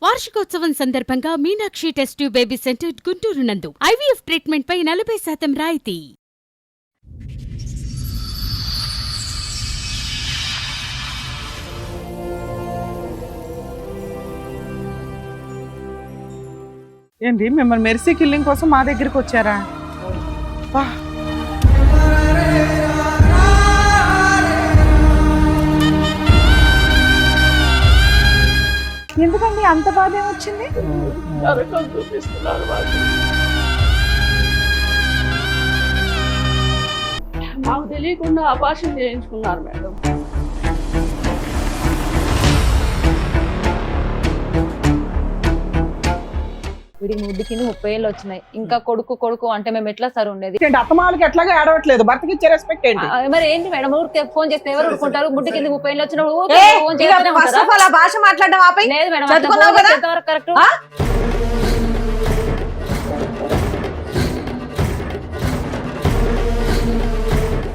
వార్షికోత్సవం సందర్భంగా Meenakshi test tube baby centre Guntur నందు ఐవీఎఫ్ ట్రీట్మెంట్ పై 40% రాయితీ. ఏంటి మిమ్మల్ని మెర్సీ కిల్లింగ్ కోసం మా దగ్గరికి వచ్చారా? ఎందుకండి అంత బాధ ఏమొచ్చింది? మాకు తెలియకుండా ఆపరేషన్ చేయించుకున్నారు మేడం. వీడికి ముడ్డికి 30 ఏళ్ళు వచ్చినాయి. ఇంకా కొడుకు కొడుకు అంటే మేము ఎట్లా సార్ ఉండేది? అత్తమాలకి ఎట్లాగా ఏడవట్లేదు, భర్తకి ఇచ్చే రెస్పెక్ట్ ఏంటి? మరి ఏంటి మేడం, ఊరికి ఫోన్ చేస్తే ఎవరు ఊరుకుంటారు? ముడ్డి కింద 30 ఏళ్ళు వచ్చిన భాష మాట్లాడడం ఆపై. లేదు మేడం, కరెక్ట్.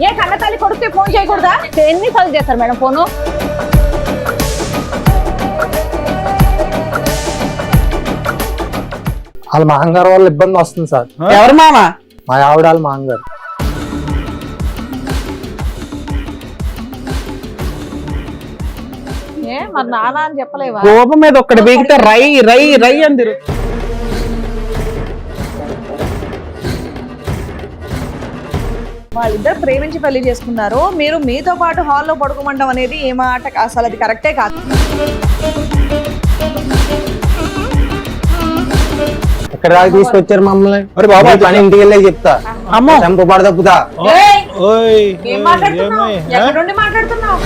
ఏ కన్న తల్లి కొడుకు ఫోన్ చేయకూడదా? ఎన్నిసార్లు చేస్తారు మేడం ఫోను? వాళ్ళ మాంగారు వల్ల ఇబ్బంది వస్తుంది సార్. ఎవరు మామ? మా ఆవిడ వాళ్ళ మాంగారు. ఏ మరి నాన్న అని చెప్పలేవా? కోపం మీద ఒక్కటి బీగితే రై రై రై అందిరు. వాళ్ళిద్దరు ప్రేమించి పెళ్లి చేసుకున్నారు, మీరు మీతో పాటు హాల్లో పడుకోమంటాం అనేది ఏ మాట? అసలు అది కరెక్టే కాదు. ఇక్కడ దాకా తీసుకొచ్చారు మమ్మల్ని. పని ఇంటికి వెళ్ళే చెప్తా. అమ్మో చంప పడ తప్పుతా. ఏం మాట్లాడుతున్నావు? ఎక్కడ నుండి మాట్లాడుతున్నావు?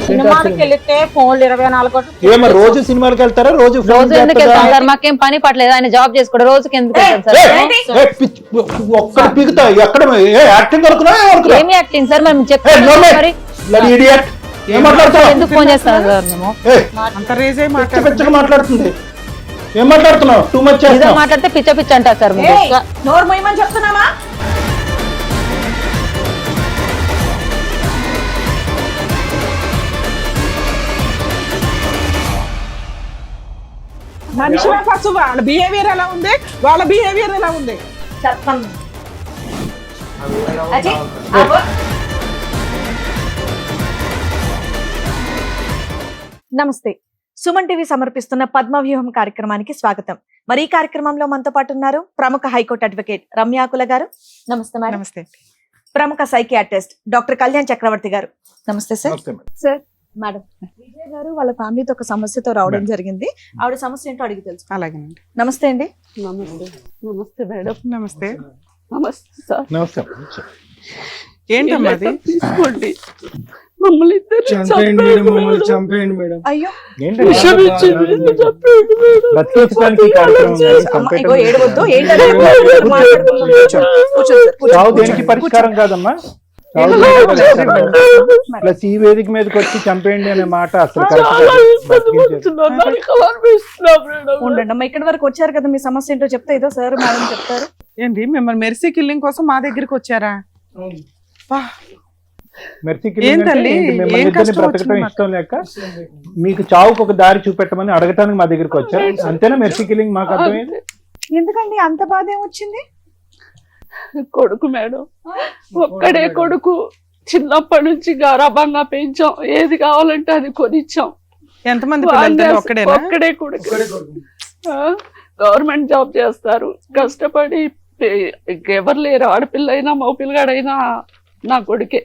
సినిమాకి వెళితే ఫోన్లు 24 రోజు సినిమాకి వెళ్తారా? రోజు ఎందుకు వెళ్తాం సార్? మాకేం పని పట్టలేదు, ఆయన జాబ్ చేసుకోవడం. రోజుకి ఎందుకు వెళ్తాం సార్? ఒక్కడ పీకుతా. ఎక్కడ యాక్టింగ్ ఏమి యాక్టింగ్ సార్? మేము చెప్తాం. ఎందుకు ఫోన్ చేస్తాను సార్? మేము మాట్లాడుతుంది. ఏం మాట్లాడుతున్నావు? టూ మచ్ మాట్లాడితే పిచ్చ పిచ్చ అంటారు సార్. నోరు మొయ్యమని చెప్తున్నావా? మనిషి పశువు. వాళ్ళ బిహేవియర్ ఎలా ఉంది, వాళ్ళ బిహేవియర్ ఎలా ఉంది చెప్తాను. నమస్తే, సుమన్ టీవీ సమర్పిస్తున్న పద్మవ్యూహం కార్యక్రమానికి స్వాగతం. మరి ఈ కార్యక్రమంలో మనతో పాటు ఉన్నారు ప్రముఖ హైకోర్టు అడ్వకేట్ రమ్యాకుల గారు. నమస్తే మేడం. నమస్తే. ప్రముఖ సైకియాట్రిస్ట్ డాక్టర్ కళ్యాణ్ చక్రవర్తి గారు. నమస్తే సార్. సార్ మేడం, విజయ్ గారు వాళ్ళ ఫ్యామిలీతో ఒక సమస్యతో రావడం జరిగింది. ఆవిడ సమస్య ఏంటో అడిగి తెలుసు. అలాగేనండి. నమస్తే అండి. నమస్తే. నమస్తే మేడం. నమస్తే. నమస్తే సార్. నమస్తే. ఏంటమ్మా అది? తీసుకోండి, మమ్మల్ని చంపేయండి మేడం. అయ్యో పరిష్కారం కాదమ్మా. ప్లస్ ఈ వేదిక మీదకి వచ్చి చంపేయండి అనే మాట అసలు ఉండండి అమ్మా. ఇక్కడి వరకు వచ్చారు కదా, మీ సమస్య ఏంటో చెప్తే ఏదో సార్ మేడం చెప్తారు. ఏంటి మిమ్మల్ని మెర్సీ కిల్లింగ్ కోసం మా దగ్గరికి వచ్చారా? బ్రతకటం ఇష్టం లేక మీకు చావుకు ఒక దారి చూపెట్టమని అడగటానికి మా దగ్గరికి వచ్చారు. అంతేనా మెర్సీ కిల్లింగ్? మాకు అర్థమైంది. ఎందుకండి అంత బాధ ఏమొచ్చింది? కొడుకు మేడం, ఒక్కడే కొడుకు. చిన్నప్పటి నుంచి గారాబంగా పెంచాం, ఏది కావాలంటే అది కొనిచ్చాం. ఎంతమంది? ఒక్కడే కొడుకు. గవర్నమెంట్ జాబ్ చేస్తారు, కష్టపడి. ఎవరు లేరు, ఆడపిల్ల అయినా మగపిల్లగాడైనా నా కొడుకే.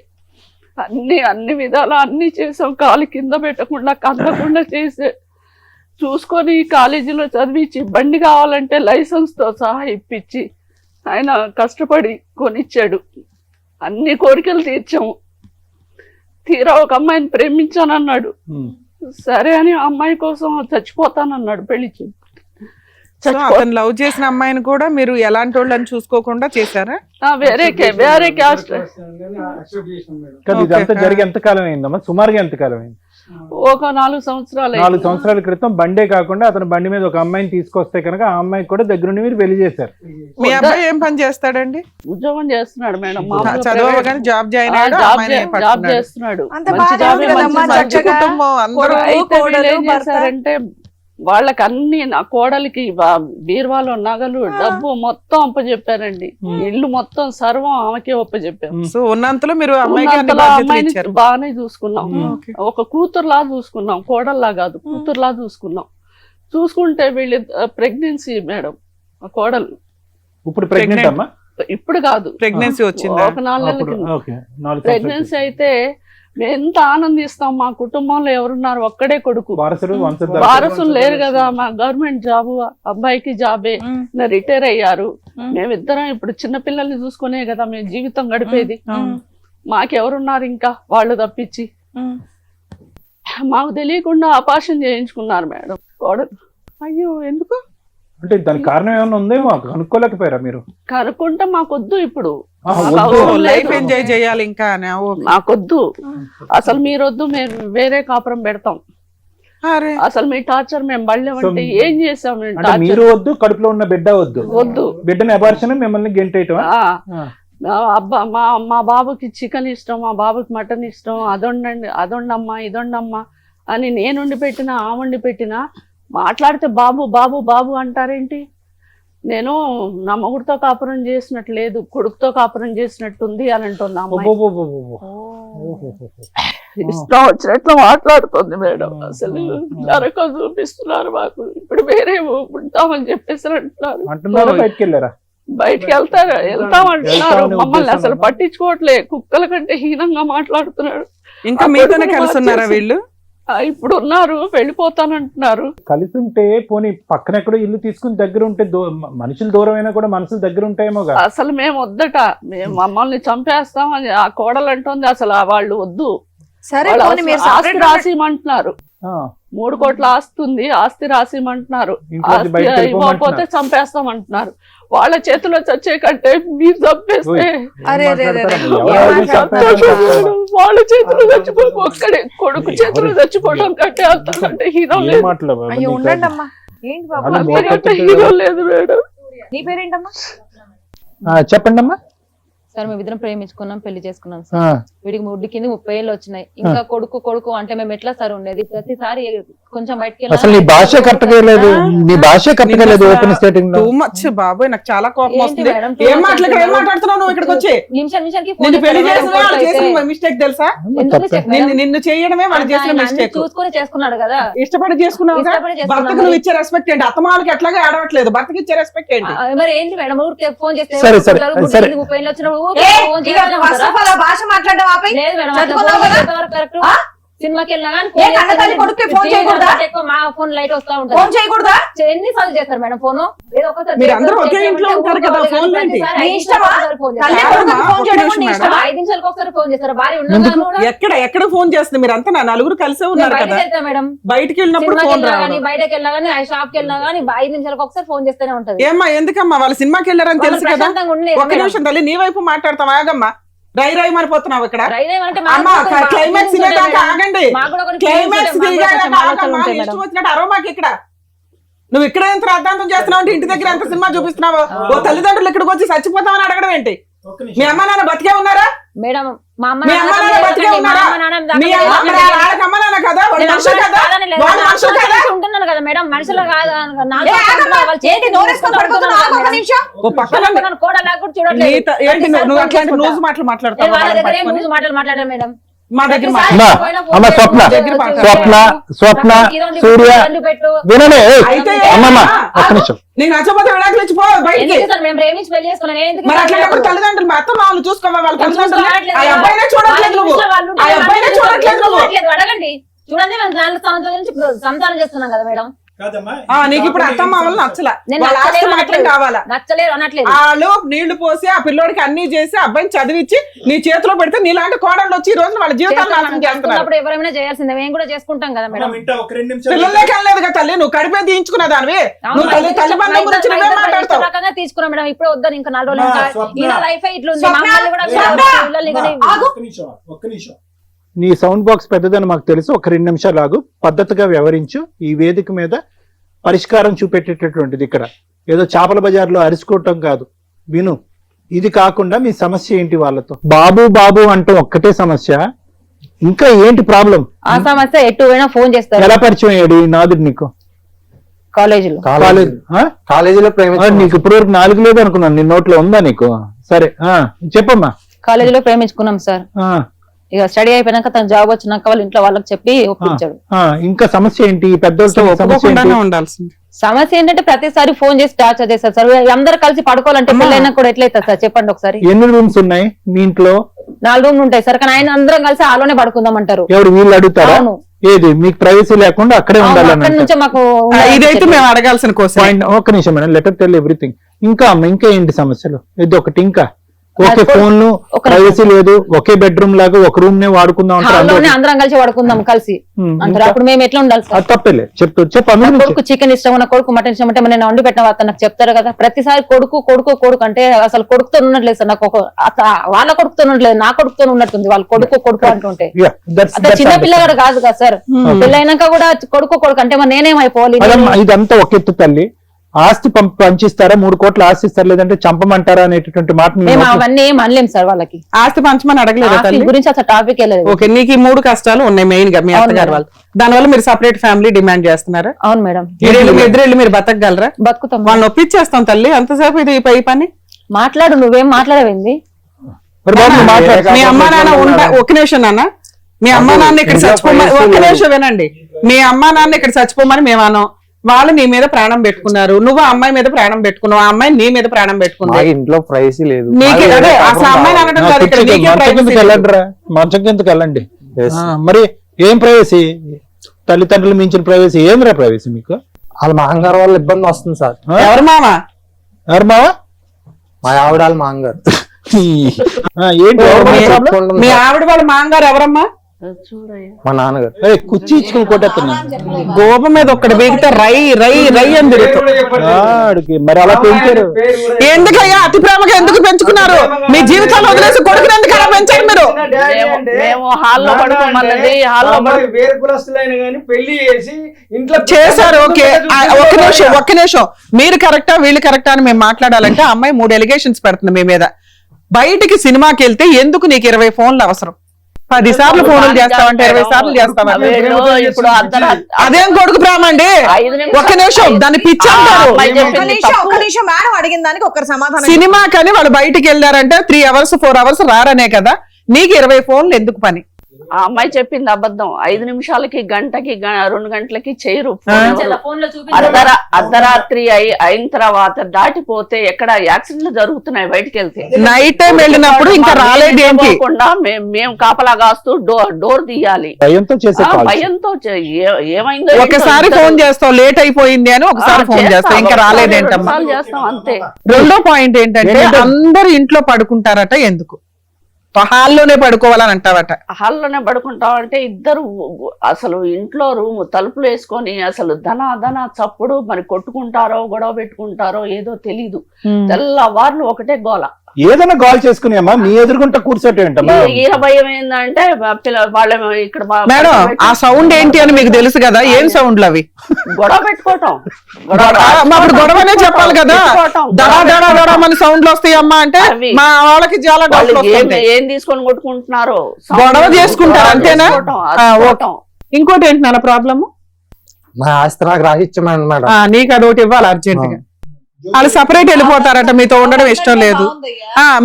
అన్ని విధాలా అన్ని చేసాం. కాలు కింద పెట్టకుండా కదలకుండా చేసే చూసుకొని కాలేజీలో చదివించి, బండి కావాలంటే లైసెన్స్ తో సహా ఇప్పించి ఆయన కష్టపడి కొనిచ్చాడు. అన్ని కోరికలు తీర్చాము. తీరా ఒక అమ్మాయిని ప్రేమించానన్నాడు. సరే అని ఆ అమ్మాయి కోసం చచ్చిపోతానన్నాడు. పెళ్లి లవ్ చేసిన అమ్మాయిని కూడా మీరు ఎలాంటి వాళ్ళని చూసుకోకుండా చేశారా? వేరే క్యాస్ట్. ఇదంతా జరిగి ఎంత కాలం అయిందమ్మా? సుమారుగా ఎంత కాలం అయింది? ఒక 4 సంవత్సరాలు 4 సంవత్సరాల క్రితం బండే కాకుండా అతను బండి మీద ఒక అమ్మాయిని తీసుకొస్తే కనుక ఆ అమ్మాయికి కూడా దగ్గరుండి మీరు పెళ్లి చేశారు. మీ అబ్బాయి ఏం పని చేస్తాడండి? ఉద్యోగం చేస్తున్నాడు మేడం. చదవగానే జాబ్ జాయిన్ అయ్యాడు, అమ్మాయిని జాబ్ పట్టుకున్నాడు. చేస్తున్నాడు. అంత మంచి బాగానే జాబే, ఉంది మంచి కదమ్మా, సంపాదన. మంచి కుటుంబం అందరూ. అయితే వీళ్ళు ఏం కోడలు, భర్త. చేశారంటే వాళ్ళకి అన్ని నా కోడలికి బీరువాలో నగలు డబ్బు మొత్తం అప్పచెప్పారండి. ఇల్లు మొత్తం సర్వం ఆమెకే అప్పచెప్పారు. సో ఉన్నంతలో మీరు అమ్మాయికి అన్ని ఉన్నంతలో బాధ్యతలు అమ్మాయిని ఇచ్చారు. బాగానే చూసుకున్నాం. ఓకే. ఒక కూతురులా చూసుకున్నాం, కోడల్లా కాదు, కూతురులా చూసుకున్నాం. చూసుకుంటే వీళ్ళు ప్రెగ్నెన్సీ మేడం, ఆ కోడలు ఇప్పుడు ప్రెగ్నెంట్ అమ్మా? ఇప్పుడు కాదు, ప్రెగ్నెన్సీ వచ్చిందా? ఒక 4 నెలల అప్పుడు కింద ఓకే, 4 సంవత్సరాలు. ప్రెగ్నెన్సీ అయితే మేము ఎంత ఆనందిస్తాం. మా కుటుంబంలో ఎవరున్నారు, ఒక్కడే కొడుకు, వారసుడు వంశధార. వారసులు లేరు కదా. మా గవర్నమెంట్ జాబ్, అబ్బాయికి జాబే, రిటైర్ అయ్యారు. మేమిద్దరం ఇప్పుడు చిన్నపిల్లల్ని చూసుకునే కదా మేము జీవితం గడిపేది. మాకెవరున్నారు ఇంకా, వాళ్ళు తప్పించి. మాకు తెలియకుండా అపార్షన్ చేయించుకున్నారు మేడం కోడలు. అయ్యో, ఎందుకు? అంటే దానికి కారణం ఏమైనా ఉందేమో కనుక్కోలేకపోయారా మీరు? కనుక్కుంటే మాకొద్దు ఇప్పుడు, ఆహా, మాకు వద్దు. అవసరం లేదు. లైఫ్ ఎంజాయ్ చేయాలి ఇంకా అని. ఓకే. మాకొద్దు అసలు, మీరొద్దు, మేము వేరే కాపురం పెడతాం. అరే, అసలు మీ టార్చర్ మేము బళ్ళేమంటే ఏం చేసాం మేము అంటే మీరు టార్చర్? వద్దు, కడుపులో ఉన్న బిడ్డ వద్దు, వద్దు. బిడ్డని అబార్షన్ మిమ్మల్ని గెంటేయటం. అబ్బా, మా బాబుకి చికెన్ ఇష్టం, మా బాబుకి మటన్ ఇష్టం, అదొండండి, అదొండమ్మా, ఇదొండమ్మా అని నేను వండి పెట్టినా, ఆ వండి పెట్టినా మాట్లాడితే బాబు బాబు బాబు అంటారేంటి? నేను నా మొగుడితో కాపురం చేసినట్టు లేదు, కొడుకుతో కాపురం చేసినట్టుంది అని అంటుంది అమ్మాయి. ఇష్టం వచ్చినట్లు మాట్లాడుతుంది మేడం. అసలు నరకం చూపిస్తున్నారు మాకు. ఇప్పుడు వేరే ఉంటామని చెప్పేసి అంటున్నారు. అంటున్నారా? బయటకు వెళ్ళారా? బయటికి వెళ్తామంటున్నారు. మమ్మల్ని అసలు పట్టించుకోవట్లే, కుక్కల కంటే హీనంగా మాట్లాడుతున్నాడు. ఇంకా మీతోనే కలిసి ఉన్నారా వీళ్ళు? ఇప్పుడు ఉన్నారు, వెళ్ళిపోతానంటున్నారు. కలిసి ఉంటే పోనీ పక్కన ఎక్కడో ఇల్లు తీసుకుని దగ్గర ఉంటే మనుషులు దూరం అయినా కూడా మనసులు దగ్గర ఉంటాయేమో. అసలు మేము వద్దట, మేము మమ్మల్ని చంపేస్తాం అని ఆ కోడలు అంటుంది. అసలు వాళ్ళు వద్దు, సరే వాళ్ళు పోనీ మీరు ఆస్తి separate రాసిమంటున్నారు. 3 కోట్ల ఆస్తి ఉంది, ఆస్తి రాసిమంటున్నారు. ఇంట్లోంచి బయటకు ఆస్తి వెళ్ళిపోమంటున్నారు. ఇవ్వకపోతే చంపేస్తామంటున్నారు. వాళ్ళ చేతిలో చచ్చే కంటే మీరు చంపేస్తే అరే, అరే, అరే, అరే. వాళ్ళ చేతిలో చచ్చిపోయి ఒక్కడే కొడుకు చేతిలో చచ్చిపోవడం కంటే అంతకంటే హీరో లేదు. అయ్యో ఉండండి అమ్మా. ఏంటి బాబు, అలా నా పేరు అంతకంటే హీరో లేదు మేడం. నీ పేరేంటమ్మా? చెప్పండి అమ్మా. సార్ మేమిద్దరం ప్రేమించుకున్నాం, పెళ్లి చేసుకున్నాం సార్. వీడికి ముడ్డికి 30 ఏళ్ళు వచ్చినాయి. ఇంకా కొడుకు కొడుకు అంటే మేము ఎట్లా సార్ ఉండేది? ప్రతిసారి కొంచెం బయటకి అసలు నీ భాష కరెక్ట్ గా లేదు, నీ భాష కరెక్ట్ గా లేదు. ఓపెన్ స్టేటింగ్ లో టూ మచ్ బాబోయ్, నాకు చాలా కోపం ఏంటి వస్తుంది. మేడం? ఏం మాట్లాడుతున్నావు నువ్వు ఇక్కడికి వచ్చి? నిమిషానికి నిన్ను పెళ్లి చేసిన వాళ్ళు చేసిన మిస్టేక్ తెలుసా? నిన్ను చేయడమే వాళ్ళు చేసిన మిస్టేక్. చూసుకొని చేసుకున్నాడు కదా, ఇష్టపడి చేసుకున్నావు. ఇష్టపడి చేసుకున్నాం. భర్తకు నువ్వు ఇచ్చే రెస్పెక్ట్ ఏంటి? అత్తమాలకి ఎట్లాగా ఆడవట్లేదు, భర్తకి ఇచ్చే రెస్పెక్ట్ ఏంటి? మరి ఏంటి మేడం? ఊరికే ఫోన్ చేస్తే సరే, సరే, సరే. 30 ఏళ్ళు వచ్చిన ఫస్ట్ ఆఫ్ ఆల్ ఆ భాష మాట్లాడడం ఆపై. లేదు మేడం, చదువుకున్నావు కదా? కరెక్ట్. సినిమాకి వెళ్ళినా కానీ ఏ కన్నతల్లి కొడుక్కి ఫోన్ చేయకూడదా? మా ఫోన్ లైట్ వస్తా ఉంటుంది. ఫోన్ చేయకూడదా? ఎన్నిసార్లు చేస్తారు మేడం ఫోన్? ఏదో ఒకసారి మీరు అందరూ ఒకే ఇంట్లో ఉంటారు కదా, ఫోన్ ఏంటి? నీ ఇష్టమా? తల్లి కొడుకుకి ఫోన్ చేయడం కూడా నీ ఇష్టమా? 5 నిమిషాలకు ఒకసారి ఫోన్ చేస్తారు. భార్య ఉండగా ఎక్కడ ఫోన్ చేస్తుంది? మీరు అంతా నలుగురు కలిసే ఉన్నారు కదా, మేడం. బయటికి వెళ్ళినప్పుడు సినిమాకి ఫోన్ వెళ్ళినా రావడం. కానీ, బయటకి వెళ్ళినా కానీ, షాప్ కి వెళ్ళినా కానీ 5 నిమిషాలకు ఒకసారి ఫోన్ చేస్తూనే ఉంటది. ఏమ్మా, ఎందుకమ్మా? వాళ్ళు సినిమాకి వెళ్ళారని వాళ్ళు తెలుసు కదా. ప్రశాంతంగా ఉండలేదు ఒక్క మేడం. నిమిషం తల్లి, నీ వైపు మాట్లాడతాం. ఆగమ్మా, రై మారిపోతున్నావు ఇక్కడ. రైల్వే అంటే అమ్మా, క్లైమాక్స్ తినేదాకా ఆగండి. మాకు కూడా కొన్ని క్లైమాక్స్ feelings ఉంటాయి, దిగాక మాకు కూడా ఆగమ్మా. కొంచెం ఆలోచనలు ఇష్టం ఉంటాయి వచ్చినట్టు అరవమాకి ఇక్కడ. నువ్వు ఇక్కడ ఎంత రాద్ధాంతం చేస్తున్నావు అంటే ఇంటి దగ్గర ఎంత సినిమా చూపిస్తున్నావు? ఓ తల్లిదండ్రులు ఇక్కడికి వచ్చి చచ్చిపోతామని అడగడం ఏంటి? మీ అమ్మ నాన్న బతికే ఉన్నారా? మేడం. మా అమ్మ మీ అమ్మ నాన్న బతికే ఉన్నారా? మీ అమ్మ మరి వాళ్ళకి అమ్మ నాన్న కదా, వాళ్ళు మనుషులు కదా, వాళ్ళు మనుషులు కదా. ఉంటున్నాను కదా మేడం, మనుషులు కాదు. ఏ ఆగమ్మా, ఏంటి నోరేసుకొని పడుకుంటున్నావు? ఆగు ఒక్క నిమిషం. ఓ పక్కన ఏంటి నువ్వు అట్లాంటి న్యూస్ మాటలు మాట్లాడతావు? మాట్లాడారు మేడం. మా దగ్గర అమ్మ స్వప్న సూర్య వినలే. అయితే అమ్మమ్మ ఒక్క నిమిషం. నీకు నచ్చకపోతే విడాకులు ఇచ్చిపో బయటికి. మేము ప్రేమించి పెళ్లి చేసుకున్నాను. మరి అట్లాంటప్పుడు తల్లిదండ్రులు మా అత్త మామూలు చూసుకోవా? వాళ్ళ తల్లిదండ్రులు ఆ అబ్బాయినే చూడట్లేదు నువ్వు, ఆ అబ్బాయినే చూడట్లేదు నువ్వు. అడగండి, చూడండి. మేము 4 సంవత్సరాల నుంచి సంతానం చేస్తున్నాం కదా మేడం. నీకు ఇప్పుడు అత్త మామూలు నచ్చలా, వాళ్ళ ఆస్తి మాత్రం కావాలా? నచ్చలేదు అనట్లేదు. వాళ్ళు నీళ్లు పోసి ఆ పిల్లోడికి అన్ని చేసి అబ్బాయిని చదివించి నీ చేతిలో పెడితే నీలాంటి కోడళ్ళు వచ్చి ఈ రోజు వాళ్ళ జీవితాలు నాశనం చేస్తున్నారు. ఎవరైనా చేయాల్సిందే, మేము కూడా చేసుకుంటాం కదా మేడం. పిల్లలకి వెళ్ళలేదు కదా తల్లి, నువ్వు కడిపే తీయించుకునే దానివి. నువ్వు తల్లి బంధం గురించి నువ్వే మాట్లాడతావు. రకంగా తీసుకున్నాం మేడం. ఇప్పుడు వద్దని ఇంకా 4 రోజులు. ఈయన లైఫ్ ఇట్లుంది. స్వప్న, మమ్మల్ని కూడా స్వప్న. పిల్లల్ని కానీ ఆగు. ఒక్క నిమిషం నీ సౌండ్ బాక్స్ పెద్దదని మాకు తెలుసు. ఒక 2 నిమిషాలు ఆగు, పద్ధతిగా వ్యవహరించు. ఈ వేదిక మీద పరిష్కారం చూపెట్టేటటువంటిది, ఇక్కడ ఏదో చేపల బజార్లో అరుచుకోవటం కాదు. విను, ఇది కాకుండా మీ సమస్య ఏంటి వాళ్ళతో? బాబు బాబు అంటూ ఒక్కటే సమస్య, ఇంకా ఏంటి ప్రాబ్లం? ఆ సమస్య ఎటు పోయినా ఫోన్ చేస్తారు. ఎలా పరిచయం అయ్యాడు ఈ నాదుడు నీకు? కాలేజీలో కాలేజీలో నీకు ఇప్పుడు వరకు 4 లేదు అనుకున్నాను, నీ నోట్లో ఉందా నీకు? సరే చెప్పమ్మా. కాలేజీలో ప్రేమించుకున్నాం సార్. ఆ, ఇక స్టడీ అయిపోయినాక తన జాబ్ వచ్చినాక వాళ్ళ ఇంట్లో వాళ్ళకి చెప్పి ఒప్పించాడు. ఇంకా సమస్య ఏంటి? ఈ పెద్దోళ్ళతో సమస్య ఏంటి? ఒప్పుకోకుండానే ఉండాల్సింది. సమస్య ఏంటంటే ప్రతిసారి ఫోన్ చేసి టార్చర్ చేస్తారు సార్. అందరు కలిసి పడుకోవాలంటే పెళ్ళైనా కూడా ఎట్లయితుంది సార్ చెప్పండి ఒకసారి. ఎన్ని రూమ్స్ ఉన్నాయి మీ ఇంట్లో? 4 రూమ్లు ఉంటాయి సార్, కానీ ఆయన అందరం కలిసి ఆలోనే పడుకుందాం అంటారు. ఎవరు వీళ్ళు అడుగుతారా? అవును. ఏది మీకు ప్రైవసీ లేకుండా అక్కడే ఉండాలని? అక్కడి నుంచే మాకు ఇదైతే మేము అడగాల్సిన కోసం. ఒక్క నిమిషం మేడం, లెటర్ టెల్ ఎవ్రీథింగ్. ఇంకా అమ్మ, ఇంకా ఏంటి సమస్యలు? ఇది ఒకటి. ఇంకా ఓకే, ఫోన్లు ప్రైవసీ లేదు, ఒకే బెడ్రూమ్ లాగా ఒక రూమ్ నే వాడుకుందాం హాల్లోనే అందరం కలిసి పడుకుందాం కలిసి అంటారు. అప్పుడు మేము ఎట్లా ఉండాలి సార్? తప్పలే, చెప్పు. కొడుకు చికెన్ ఇష్టం, నా కొడుకు మటన్ ఇష్టం అంటే నేను వండి పెట్టిన అతను నాకు చెప్తారు కదా. ప్రతిసారి కొడుకు కొడుకు కొడుకు అంటే అసలు కొడుకుతో ఉన్నట్లేదు సార్. నాకు వాళ్ళ కొడుకుతో ఉన్నట్లేదు, నా కొడుకుతో ఉన్నట్టుంది. వాళ్ళు కొడుకు కొడుకు అంటుంటే అతను చిన్న పిల్లగాడు కాదు కదా సార్. పెళ్ళైనాక కూడా కొడుకు కొడుకు అంటే మరి నేనేమైపోవాలి? ఇదంతా ఒక ఎత్తు తల్లి. ఆస్తి పంచిస్తారా? 3 కోట్ల ఆస్తి ఇస్తారు, లేదంటే చంపమంటారా అనేటటువంటి మాట మేము అవన్నీ ఏం అనలేం సార్. వాళ్ళకి ఆస్తి పంచమని అడగలేదు ఆస్తి గురించి అసలు టాపిక్ వెళ్ళలేదు. ఓకే, నీకు ఈ 3 కష్టాలు ఉన్నాయి మెయిన్ గా మీ అత్తగారు వాళ్ళు. దానివల్ల మీరు సపరేట్ ఫ్యామిలీ డిమాండ్ చేస్తున్నారా? అవును మేడం. ఎదురెళ్ళి మీరు బతకగలరా? బతుకుతాం. వాళ్ళని ఒప్పించేస్తాం తల్లి. అంతసేపు ఇది పై పని మాట్లాడు, నువ్వేం మాట్లాడవేంది? మీ అమ్మా నాన్న ఒక నిమిషం నాన్న, మీ అమ్మా నాన్న ఇక్కడ చచ్చిపోమని, ఒక్క నిమిషం వినండి. మీ అమ్మా నాన్న ఇక్కడ చచ్చిపోమని మేము అన్నాం. వాళ్ళు నీ మీద ప్రాణం పెట్టుకున్నారు, నువ్వు ఆ అమ్మాయి మీద ప్రాణం పెట్టుకున్నావు, ఆ అమ్మాయి నీ మీద ప్రాణం పెట్టుకున్నా. ఇంట్లో ప్రైవసీ లేదు. నీకే అదే అసలు అమ్మాయిని అనడం కాదు ఇక్కడ. నీకే ప్రైవసీ వెళ్ళండిరా, మంచం కిందకి వెళ్ళండి. మరి ఏం ప్రైవసీ? తల్లిదండ్రులు మించిన ప్రైవసీ ఏమిరా ప్రైవసీ మీకు? వాళ్ళ మాంగారు వల్ల ఇబ్బంది వస్తుంది సార్. ఎవరు మామ? ఎవరు మావా? మా ఆవిడ వాళ్ళ మాంగారు. ఏంటి మీ ఆవిడ వాళ్ళ మాంగారు ఎవరమ్మా? మా నాన్నగారు. కుర్చీ ఇచ్చుకుని కొట్టేస్తున్నా. గోప మీద ఒక్కటి బీగితే రై రై రై అని తిరుగుతుంది. మరి అలా పెంచారు ఎందుకయ్యా? అతి ప్రేమగా ఎందుకు పెంచుకున్నారు? మీ జీవితాలు వదిలేసి కొడుకుని ఎందుకు అలా పెంచారు మీరు? మేము హాల్లో పడుకోమన్నది హాల్లో చేశారు. ఓకే, ఒక్క నిమిషం. మీరు కరెక్టా వీళ్ళు కరెక్టా అని మేము మాట్లాడాలంటే అమ్మాయి 3 ఎలిగేషన్స్ పెడుతుంది మీ మీద. బయటికి సినిమాకి వెళ్తే ఎందుకు నీకు 20 ఫోన్లు అవసరం? 10 సార్లు ఫోన్లు చేస్తావంటే 20 సార్లు చేస్తావంటే ఇప్పుడు అదేం కొడుకు ప్రేమ అండి? ఒక్క నిమిషం, దాన్ని పిచ్చి అంటారు. ఒక్క నిమిషం మేడం అడిగిన దానికి ఒక్కరు సమాధానం. సినిమా కానీ వాళ్ళు బయటికి వెళ్ళారంటే 3 అవర్స్ 4 అవర్స్ రారనే కదా. నీకు 20 ఫోన్లు ఎందుకు పని? ఆ అమ్మాయి చెప్పింది అబద్ధం. 5 నిమిషాలకి గంటకి 2 గంటలకి చేయరు. అర్ధరాత్రి అయిన తర్వాత దాటిపోతే ఎక్కడ యాక్సిడెంట్లు జరుగుతున్నాయి బయటికి వెళ్తే. నైట్ టైం వెళ్ళినప్పుడు ఇంకా రాలేదు ఏంటి? మేము కాపలా కాస్తూ డోర్ తీయాలి. భయంతో చేసే భయంతో ఏమైందో. ఒకసారి ఫోన్ చేస్తావు లేట్ అయిపోయింది అని, ఒకసారి ఫోన్ చేస్తావు ఇంకా రాలేదేంటమ్మా? చేస్తాం అంతే. రెండో పాయింట్ ఏంటంటే అందరు ఇంట్లో పడుకుంటారట, ఎందుకు హాల్లోనే పడుకోవాలని అంటావట? హాల్లోనే పడుకుంటామంటే ఇద్దరు అసలు ఇంట్లో రూమ్ తలుపులు వేసుకొని అసలు ధన చప్పుడు మరి కొట్టుకుంటారో గొడవ పెట్టుకుంటారో ఏదో తెలీదు. తెల్లవార్లు ఒకటే గోల. ఏదైనా కాల్ చేసుకుని అమ్మా మీ ఎదురుకుంటా కూర్చోటేంటమ్మా? ఈయన భయం ఏంటంటే వాళ్ళేమో ఇక్కడ మేడం ఆ సౌండ్ ఏంటి అని మీకు తెలుసు కదా. ఏం సౌండ్లు అవి? గొడవ పెట్టుకోవటం. అప్పుడు గొడవనే చెప్పాలి కదా. దడా దడా దడా మన సౌండ్లు వస్తాయి అమ్మా అంటే మా వాళ్ళకి చాలా ఏం తీసుకొని కొట్టుకుంటున్నారో గొడవ చేసుకుంటారు అంతేనా? ఇంకోటి ఏంటి నాన్న ప్రాబ్లమ్? మా ఆస్తి నాకు రాసిచ్చమని మేడం. నీకు అదొకటి ఇవ్వాలి అర్జెంట్ గా. వాళ్ళు సపరేట్ వెళ్ళిపోతారట, మీతో ఉండడం ఇష్టం లేదు.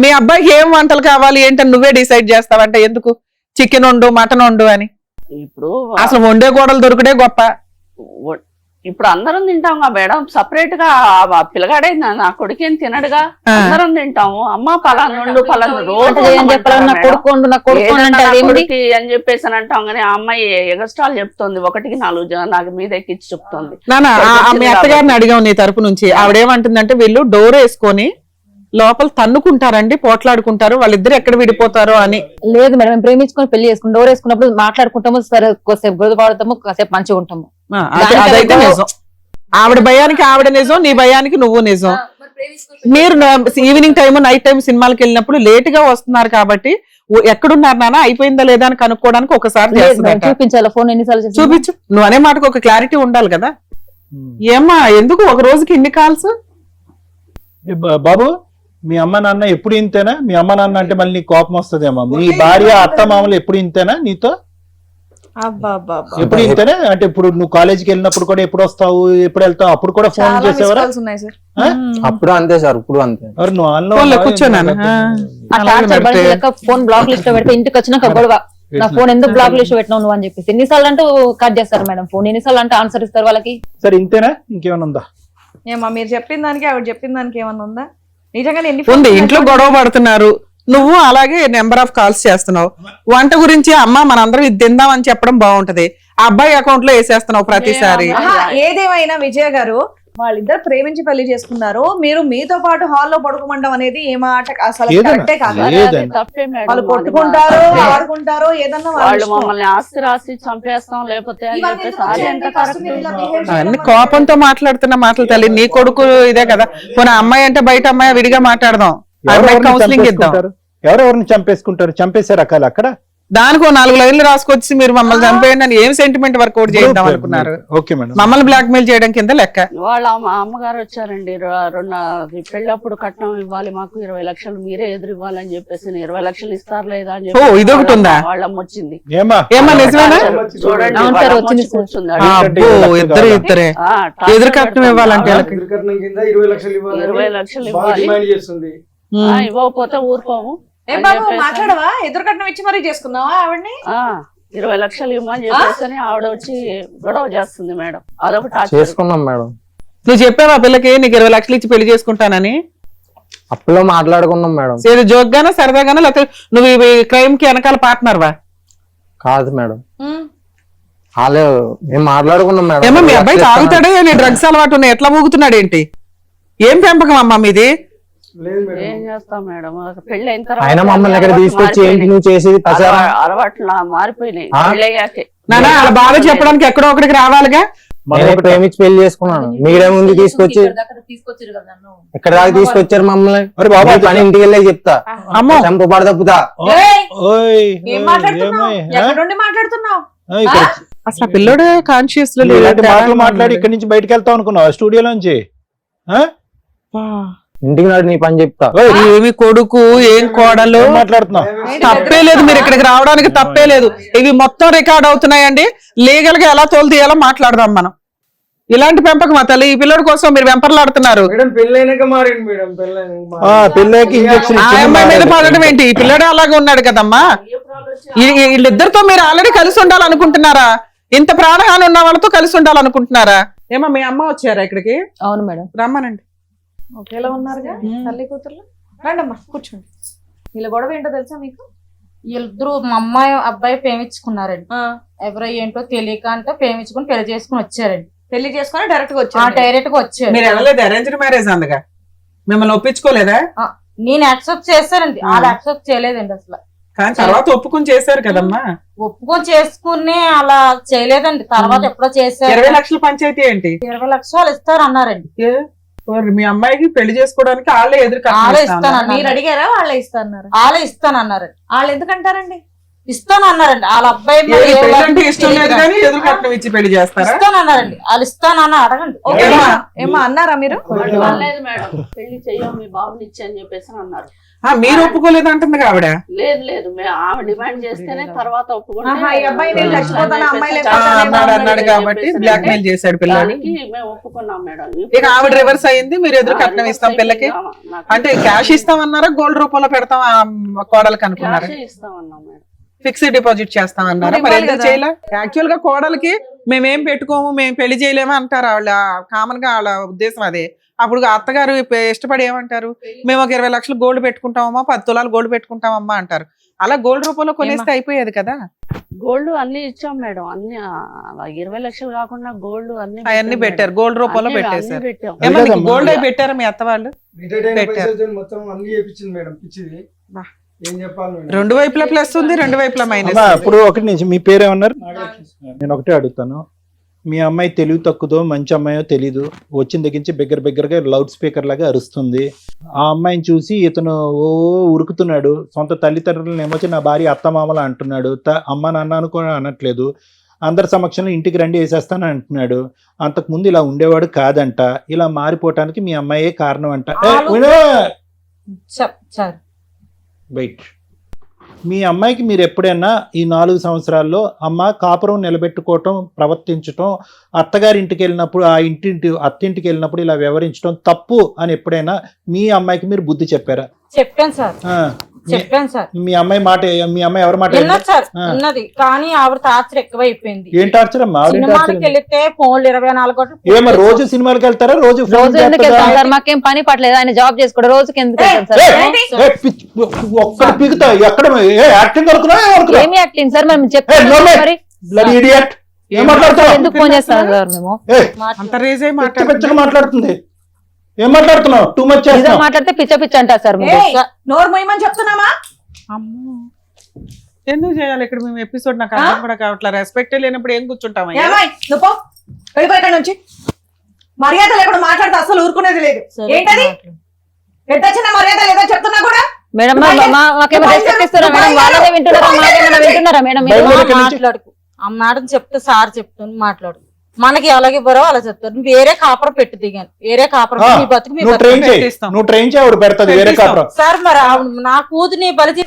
మీ అబ్బాయికి ఏం వంటలు కావాలి ఏంటని నువ్వే డిసైడ్ చేస్తావంటే ఎందుకు? చికెన్ వండు మటన్ వండు అని. ఇప్పుడు అసలు వండే కూడలు దొరికితే గొప్ప. ఇప్పుడు అందరం తింటాం కదా మేడం. సపరేట్ గా పిల్లగాడే నా కొడుకేం తినడుగా. అందరం తింటాము. అమ్మ పలానా వండు పలానా రోజు అని చెప్పేసి అని అంటాం. కానీ ఆ అమ్మాయి ఎగస్ట్రాల్ చెప్తుంది. 1కి 4 నాకు మీద ఎక్కించి చెప్తుంది. మీ అత్తగారిని అడిగాం నీ తరపు నుంచి. ఆవిడేమంటుందంటే వీళ్ళు డోర్ వేసుకొని లోపల తన్నుకుంటారండి, పోట్లాడుకుంటారు, వాళ్ళిద్దరు ఎక్కడ విడిపోతారో అని. లేదు మేడం, మేము ప్రేమించుకొని పెళ్లి చేసుకుని డోర్ వేసుకున్నప్పుడు మాట్లాడుకుంటాము, సరే కొద్దిసేపు గొడవ పడతాము, కాసేపు మంచిగా ఉంటాము. అదైతే నిజం. ఆవిడ భయానికి ఆవిడ నిజం, నీ భయానికి నువ్వు నిజం. మీరు ఈవినింగ్ టైం నైట్ టైం సినిమాలకు వెళ్ళినప్పుడు లేట్ గా వస్తున్నారు కాబట్టి ఎక్కడున్నారు నాన్న అయిపోయిందా లేదా అని కనుక్కోవడానికి ఒకసారి చేస్తుందట. చూపించాలా ఫోన్ ఎన్నిసార్లు చేసినా? చూపించు, నువ్వు అనే మాటకు ఒక క్లారిటీ ఉండాలి కదా. ఏమ్మా ఎందుకు ఒక రోజుకి ఇన్ని కాల్స్? బాబు మీ అమ్మ నాన్న ఎప్పుడు ఇంతేనా? మీ అమ్మ నాన్న అంటే మళ్ళీ నీకు కోపం వస్తుందేమో. మీ భార్య అత్త మామలు ఎప్పుడు ఇంతేనా నీతో? ఎప్పుడు ఇంతేనా? అంటే ఇప్పుడు నువ్వు కాలేజీకి వెళ్ళినప్పుడు కూడా ఎప్పుడు వస్తావు, ఎప్పుడు వెళ్తావు, అప్పుడు కూడా ఫోన్ చేసేవారా? అప్పుడు అంతే సార్, ఇప్పుడు అంతే. నువ్వు ఫోన్లో కూర్చోనాను ఫోన్ బ్లాక్ లిస్ట్ లో పెడితే ఇంటికి వచ్చినాక గొడవ, నా ఫోన్ ఎందుకు బ్లాక్ లిస్ట్ పెట్టినావు నువ్వు అని చెప్పేసి ఎన్నిసార్లు అంటూ కట్ చేస్తారు మేడం ఫోన్, ఎన్నిసార్లు అంటే ఆన్సర్ ఇస్తారు వాళ్ళకి. సరే ఇంతేనా, ఇంకేమైనా ఉందా? ఏమా మీరు చెప్పిన దానికి ఆవిడ చెప్పిన దానికి ఏమన్నా ఉందా? నిజంగానే ఎన్ని ఉంది, ఫోన్లు ఇంట్లో గొడవ పడుతున్నారు, నువ్వు అలాగే నెంబర్ ఆఫ్ కాల్స్ చేస్తున్నావు. వంట గురించి అమ్మ మనందరం ఇది తిందాం అని చెప్పడం బాగుంటది, ఆ అబ్బాయి అకౌంట్ లో వేసేస్తున్నావు ప్రతిసారి. ఆహా, ఏదేమైనా విజయ గారు వాళ్ళిద్దరు ప్రేమించి పెళ్లి చేసుకున్నారు, మీరు మీతో పాటు హాల్లో పడుకోమండం అనేది ఏ మాట అసలు కరెక్టే కాదు. తప్పే మేడం. వాళ్ళు కొట్టుకుంటారు, ఆడుకుంటారు, ఏదన్నా వాళ్ళ వాళ్ళు ఇష్టం. మమ్మల్ని ఆస్తి రాసి చంపేస్తాం లేకపోతే అని ఇవన్నీ చెప్పేసి ఎందుకు అది ఎంత చేయండి? First correct? మీరు ఇలా behave చేయడం అన్ని వల్ల కోపంతో మాట్లాడుతున్న మాటలు తల్లి. నీ కొడుకు ఇదే కదా, పోనీ అమ్మాయి అంటే బయట అమ్మాయి విడిగా మాట్లాడదాం, అమ్మాయి కౌన్సిలింగ్ ఇద్దాం. ఎవరెవరిని చంపేసుకుంటారు? చంపేసే రకాలు అక్కడ. దానికి 4 లైన్లు రాసుకొచ్చి మీరు మమ్మల్ని చంపేయండి అని ఏం సెంటిమెంట్ వర్కౌట్ చేద్దాం అనుకున్నారు? Okay madam. మమ్మల్ని బ్లాక్ మెయిల్ చేయడం కింద లెక్క. వాళ్ళ అమ్మగారు వచ్చారండి, పెళ్ళప్పుడు కట్నం ఇవ్వాలి మాకు 20 లక్షలు మీరే ఎదురు ఇవ్వాలని చెప్పేసి 20 లక్షలు ఇస్తారు లేదా అని ఓ, ఇది ఒకటి ఉందా? వాళ్ళమ్మ వచ్చింది. ఏమా ఏమా నిజమేనా? చూడండి అవును సార్, వాళ్ళ అమ్మ వచ్చింది వచ్చి సార్. కూర్చుంది. అబ్బో, ఇద్దరే ఆ, ఎదురు కట్నం ఇవ్వాలంటే వాళ్ళకి. 20 లక్షలు ఇవ్వాలి, 20 లక్షలు బాగా ఇవ్వాలి, డిమాండ్ చేస్తుంది. ఇవ్వకపోతే ఊరుకోము ఏ అని బాబు చెప్పేసి. మాట్లాడవా? ఎదురు కట్నం ఇచ్చి మరీ చేసుకున్నావా ఆవిడ్ని? 20 లక్షలు ఇవ్వమని చెప్పేసి ఆవిడ వచ్చి గొడవ చేస్తుంది మేడం. అదొక టార్చర్. చేసుకున్నాం మేడం. నువ్వు చెప్పావా పిల్లకి నీకు 20 లక్షలు ఇచ్చి పెళ్లి చేసుకుంటానని? అప్పులో మాట్లాడుకున్నాం మేడం. ఏదో జోక్గానా సరదాగానా, లేకపోతే నువ్వు ఈ క్రైమ్ కి వెనకాల పార్ట్నర్ వా? కాదు మేడం, వాళ్ళు మేము మాట్లాడుకున్నాం మేడం. ఏమో మీ అబ్బాయి తాగుతాడే, డ్రగ్స్ అలవాటు ఉన్నాయి, ఎట్లా ఊగుతున్నాడు ఏంటి? ఏం పెంపకం అమ్మా మీది? లేదు మేడం. ఏం చేస్తాం మేడం, పెళ్లి అయిన ఆయన మమ్మల్ని ఇక్కడ తీసుకొచ్చి ఏంటి నువ్వు చేసేది పసారా? అలవాట్లు మారిపోయినాయి ఆ? పెళ్లి అయ్యాకే. నానా అలా బాగా చెప్పడానికి ఎక్కడో ఒకటికి రావాలిగా. నేను ప్రేమించి పెళ్లి చేసుకున్నాను, మీరే ముందు తీసుకొచ్చి ఇక్కడ దాకా తీసుకొచ్చారు మమ్మల్ని. అరే బాబా, మీ పని ఇంటికి వెళ్ళి చెప్తా, అమ్మో చంప పడ తప్పుతా. ఏయ్, ఓయ్, ఏం మాట్లాడుతున్నావు? ఎక్కడ నుండి మాట్లాడుతున్నావు? అసలు ఆ పిల్లోడే కాన్షియస్ లో ఇలాంటి మాటలు మాట్లాడి ఇక్కడి నుంచి బయటకు వెళ్తావు అనుకున్నావు స్టూడియోలోంచి? ఇంటికి నాడు నీ పని చెప్తా. ఏమి కొడుకు ఏం కోడలు మాట్లాడుతున్నావు? తప్పే లేదు, మీరు ఇక్కడికి రావడానికి తప్పే లేదు. ఇవి మొత్తం రికార్డ్ అవుతున్నాయండి, లీగల్ గా ఎలా తోలు తీయాలో మాట్లాడదాం మనం. ఇలాంటి పెంపకం మా తల్లి, ఈ పిల్లడి కోసం మీరు వెంపర్లాడుతున్నారు. మేడం పెళ్ళైనాక మారింది మేడం, పెళ్ళకి ఇంజక్షన్ ఆ అమ్మాయి మీద పడడం ఏంటి? ఈ పిల్లడే అలాగే ఉన్నాడు కదమ్మా. వీళ్ళిద్దరితో మీరు ఆల్రెడీ కలిసి ఉండాలనుకుంటున్నారా? ఇంత ప్రాణహాని ఉన్న వాళ్ళతో కలిసి ఉండాలనుకుంటున్నారా? ఏమో మీ అమ్మ వచ్చారా ఇక్కడికి? అవును మేడం. రమ్మనండి. ఒకేలా ఉన్నారుగా తల్లి కూతుర్లు. రండమ్మా కూర్చోండి. వీళ్ళ గొడవ ఏంటో తెలుసా మీకు? వీళ్ళిద్దరు మా అమ్మాయి అబ్బాయి ప్రేమించుకున్నారండి. ఎవరో ఏంటో తెలియక అంటే ప్రేమించుకుని పెళ్లి చేసుకుని వచ్చారండి. పెళ్లి చేసుకుని డైరెక్ట్ గా వచ్చారు. డైరెక్ట్ గా వచ్చారు. మీరు వెళ్ళలేదు, అరేంజ్డ్ మ్యారేజ్ అందుగా మిమ్మల్ని ఒప్పించుకోలేదా? నేను యాక్సెప్ట్ చేస్తానండి, వాళ్ళు యాక్సెప్ట్ చేయలేదండి అసలు. కానీ తర్వాత ఒప్పుకొని చేశారు కదమ్మా. ఒప్పుకొని చేసుకుని అలా చేయలేదండి, తర్వాత ఎప్పుడో చేశారు. 20 లక్షల పంచాయతీ ఏంటి? 20 లక్షలు ఇస్తారు అన్నారండి. మీ అమ్మాయికి పెళ్లి చేసుకోవడానికి వాళ్ళే ఎదురు వాళ్ళే ఇస్తానన్నారు. మీరు అడిగారా? వాళ్ళే ఇస్తాన్నారు. వాళ్ళే ఇస్తానన్నారండి. వాళ్ళు ఎందుకంటారండి? ఇస్తానన్నారండి. వాళ్ళ అబ్బాయి మీద ఏ పెళ్ళంటే ఇష్టం లేదు కానీ ఎదురు కట్నం ఇచ్చి పెళ్లి చేస్తారా? ఇస్తానన్నారండి. వాళ్ళు ఇస్తానన్న అడగండి. ఏమా అన్నారా మీరు? లేదు మేడం, పెళ్లి చెయ్యం మీ బాబుని ఇచ్చి అని చెప్పేసి అన్నారు. మీరు ఒప్పుకోలేదు అంటుంది ఆవిడ. లేదు లేదు, ఆమె డిమాండ్ చేస్తేనే తర్వాత అన్నాడు కాబట్టి బ్లాక్ మెయిల్ చేశాడు పిల్లలకి. మేము ఒప్పుకున్నాం మేడం. ఇక ఆవిడ రివర్స్ అయింది, మీరు ఎదురు కట్నం ఇస్తాం పిల్లకి అంటే క్యాష్ ఇస్తామన్నారా, గోల్డ్ రూపంలో పెడతాం కోడలకి అనుకున్నారా? ఇస్తామన్నాం మేడం. ఫిక్స్డ్ డిపాజిట్ చేస్తామన్నారా? మరి ఎందుకు చేయలే? యాక్చువల్ గా కోడలకి మేమేం పెట్టుకోము, మేము పెళ్లి చేయలేము అంటారు వాళ్ళ, కామన్ గా వాళ్ళ ఉద్దేశం అదే. అప్పుడు అత్తగారు ఇష్టపడి ఏమంటారు, మేము ఒక 20 లక్షలు గోల్డ్ పెట్టుకుంటామమ్మా, 10 తులాలు గోల్డ్ పెట్టుకుంటామమ్మా అంటారు. అలా గోల్డ్ రూపంలో కొనేస్తే అయిపోయేది కదా. గోల్డ్ అన్ని ఇచ్చాం మేడం, అన్ని 20 లక్షలు కాకుండా గోల్డ్ అవన్నీ పెట్టారు, గోల్డ్ రూపంలో పెట్టేశారు. పెట్టాం. ఏమన్నా గోల్డ్ అయి పెట్టారా మీ అత్త వాళ్ళు? మొత్తం అన్ని చేపించింది మేడం, పిచ్చిది. ఏం చెప్పాలి మేడం? రెండు వైపులా ప్లస్ ఉంది, రెండు వైపులా మైనస్. ఇప్పుడు ఒకటి నుంచి మీ పేరు ఏమన్నారు? నేను ఒకటే అడుగుతాను, మీ అమ్మాయి తెలివి తక్కువదో మంచి అమ్మాయో తెలీదు, వచ్చిన దగ్గర నుంచి బిగ్గరగా లౌడ్ స్పీకర్ లాగా అరుస్తుంది. ఆ అమ్మాయిని చూసి ఇతను ఓ ఉరుకుతున్నాడు. సొంత తల్లిదండ్రులను ఏమొచ్చి నా భార్య అత్తమామలా అంటున్నాడు. అమ్మ నాన్న అనుకో అనట్లేదు. అందరి సమక్షంలో ఇంటికి రండి వేసేస్తానని అంటున్నాడు. అంతకుముందు ఇలా ఉండేవాడు కాదంట. ఇలా మారిపోవటానికి మీ అమ్మాయే కారణం అంట. Sir wait. మీ అమ్మాయికి మీరు ఎప్పుడైనా ఈ 4 సంవత్సరాల్లో అమ్మ కాపురం నిలబెట్టుకోవటం, ప్రవర్తించటం, అత్తగారింటికి వెళ్ళినప్పుడు అత్తింటికి వెళ్ళినప్పుడు ఇలా వ్యవహరించడం తప్పు అని ఎప్పుడైనా మీ అమ్మాయికి మీరు బుద్ధి చెప్పారా? చెప్పాను సార్. మీ అమ్మాయి మాట, మీ అమ్మాయి ఎవరి మాట విన్నది సార్, విన్నది. కానీ ఆవిడ టార్చర్ ఎక్కువ అయిపోయింది. ఏం టార్చర్ అమ్మా? సినిమాకి వెళ్తే ఫోన్లు 24 గంటలు. ఏమో రోజు సినిమాలకు వెళ్తారా? రోజు ఎందుకు వెళ్తాం సార్? మాకేం పని పట్టలేదు, ఆయన జాబ్ చేసుకోవడం. రోజుకి ఎందుకు వెళ్తాం సార్? ఒక్కటి పిగుతా ఎక్కడ యాక్టింగ్ ఏమి యాక్టింగ్ సార్? మనం చెప్తాం మరి. ఏం మాట్లాడుతున్నావు? ఎందుకు ఫోన్ చేస్తాం సార్ మేము? అంత రేజే మాట్లాడుతుంది. ఏం మాట్లాడుతున్నావు? టూ మచ్ మాట్లాడితే పిచ్చ అంటారు సార్. నోరు మొయ్యమని చెప్తున్నామా? అమ్మో, ఎందుకు చేయాలి ఇక్కడ మేము ఎపిసోడ్? నాకు అర్థం కూడా కావట్లేదు. రెస్పెక్ట్ లేనప్పుడు ఏం కూర్చుంటామయ్యా? నువ్వు వెళ్ళిపోయి ఇక్కడ నుంచి. మర్యాద లేకుండా మాట్లాడితే అసలు ఊరుకునేది లేదు. ఏంటది? ఎంత చిన్న మర్యాద లేదో చెప్తున్నా కూడా. మేడం మాకేమో రెస్పెక్ట్ ఇస్తారా మేడం? వాళ్ళదే వింటున్నారా? మాకేమైనా వింటున్నారా మేడం? మాట్లాడుకు. ఆ మేడం చెప్తే సార్ చెప్తాను మాట్లాడు. మనకి అలాగే బరో అలా చెప్తారు. వేరే కాపురం పెట్టి దిగాను. వేరే కాపురం మీ బతుకు మీ నువ్వు ట్రైన్ చేయడు పెడతాది వేరే కాపురం. సార్ మరి నా కూతుని బలి